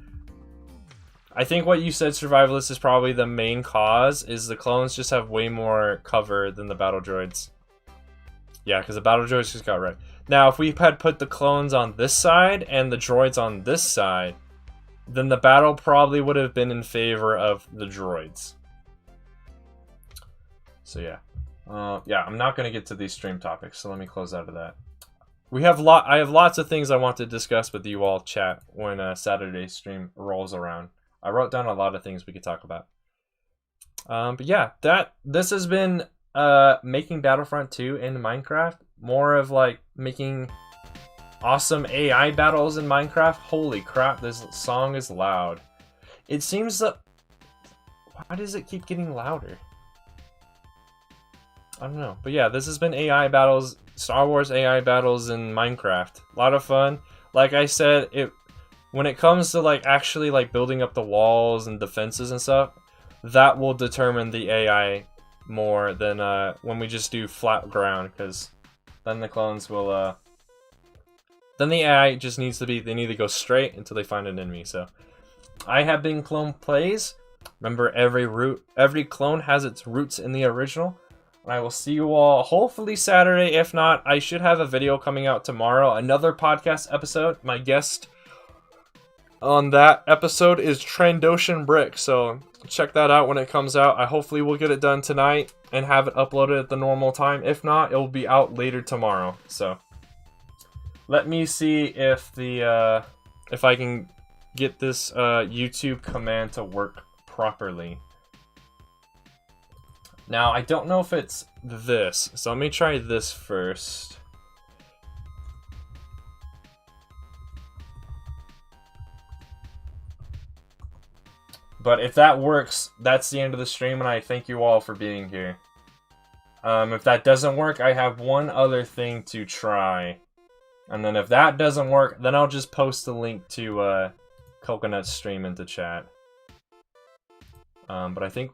I think what you said, Survivalist, is probably the main cause, is the clones just have way more cover than the battle droids. Yeah, because the battle droids just got wrecked. Now, if we had put the clones on this side and the droids on this side, then the battle probably would have been in favor of the droids. So yeah. Yeah, I'm not going to get to these stream topics, so let me close out of that. I have lots of things I want to discuss with you all, chat, when Saturday's stream rolls around. I wrote down a lot of things we could talk about. But yeah, this has been making Battlefront 2 in Minecraft. More of like making awesome AI battles in Minecraft. Holy crap, this song is loud. It seems that... Why does it keep getting louder? I don't know. But yeah, this has been AI battles, Star Wars AI battles in Minecraft. A lot of fun. Like I said, when it comes to like actually like building up the walls and defenses and stuff, that will determine the AI more than when we just do flat ground, because then the clones will then the AI just needs to be, they need to go straight until they find an enemy. So I have been ClonePlays. Remember, every clone has its roots in the original. And I will see you all hopefully Saturday. If not, I should have a video coming out tomorrow, another podcast episode. My guest on that episode is Trandoshan Brick, so check that out when it comes out. I hopefully will get it done tonight and have it uploaded at the normal time. If not, it will be out later tomorrow. So let me see if the if I can get this YouTube command to work properly. Now, I don't know if it's this, so let me try this first. But if that works, that's the end of the stream, and I thank you all for being here. If that doesn't work, I have one other thing to try. And then if that doesn't work, then I'll just post the link to Coconut's stream into chat. But I think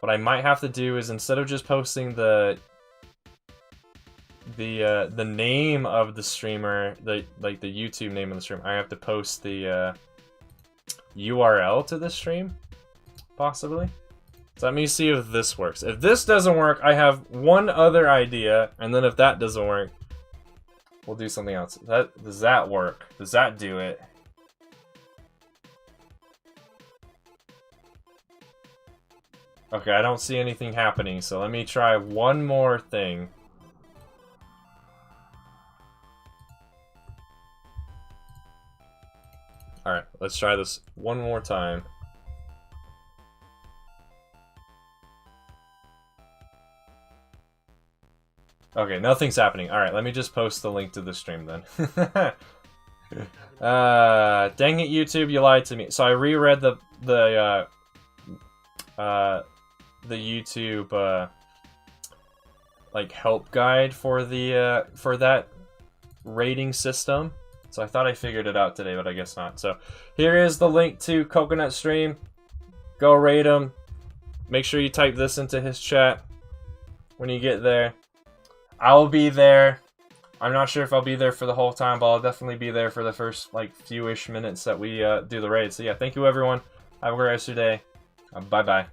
what I might have to do is, instead of just posting the name of the streamer, the YouTube name of the stream, I have to post the URL to the stream, possibly. So let me see if this works. If this doesn't work, I have one other idea, and then if that doesn't work, we'll do something else. Does that work? Does that do it? Okay, I don't see anything happening, so let me try one more thing. Alright, let's try this one more time. Okay, nothing's happening. Alright, let me just post the link to the stream then. Dang it, YouTube, you lied to me. So I reread the YouTube like help guide for the for that rating system. So I thought I figured it out today, but I guess not. So here is the link to Coconut stream. Go rate him. Make sure you type this into his chat when you get there. I'll be there. I'm not sure if I'll be there for the whole time, but I'll definitely be there for the first like few-ish minutes that we do the raid. So yeah, thank you everyone. Have a great rest of your day. Bye-bye.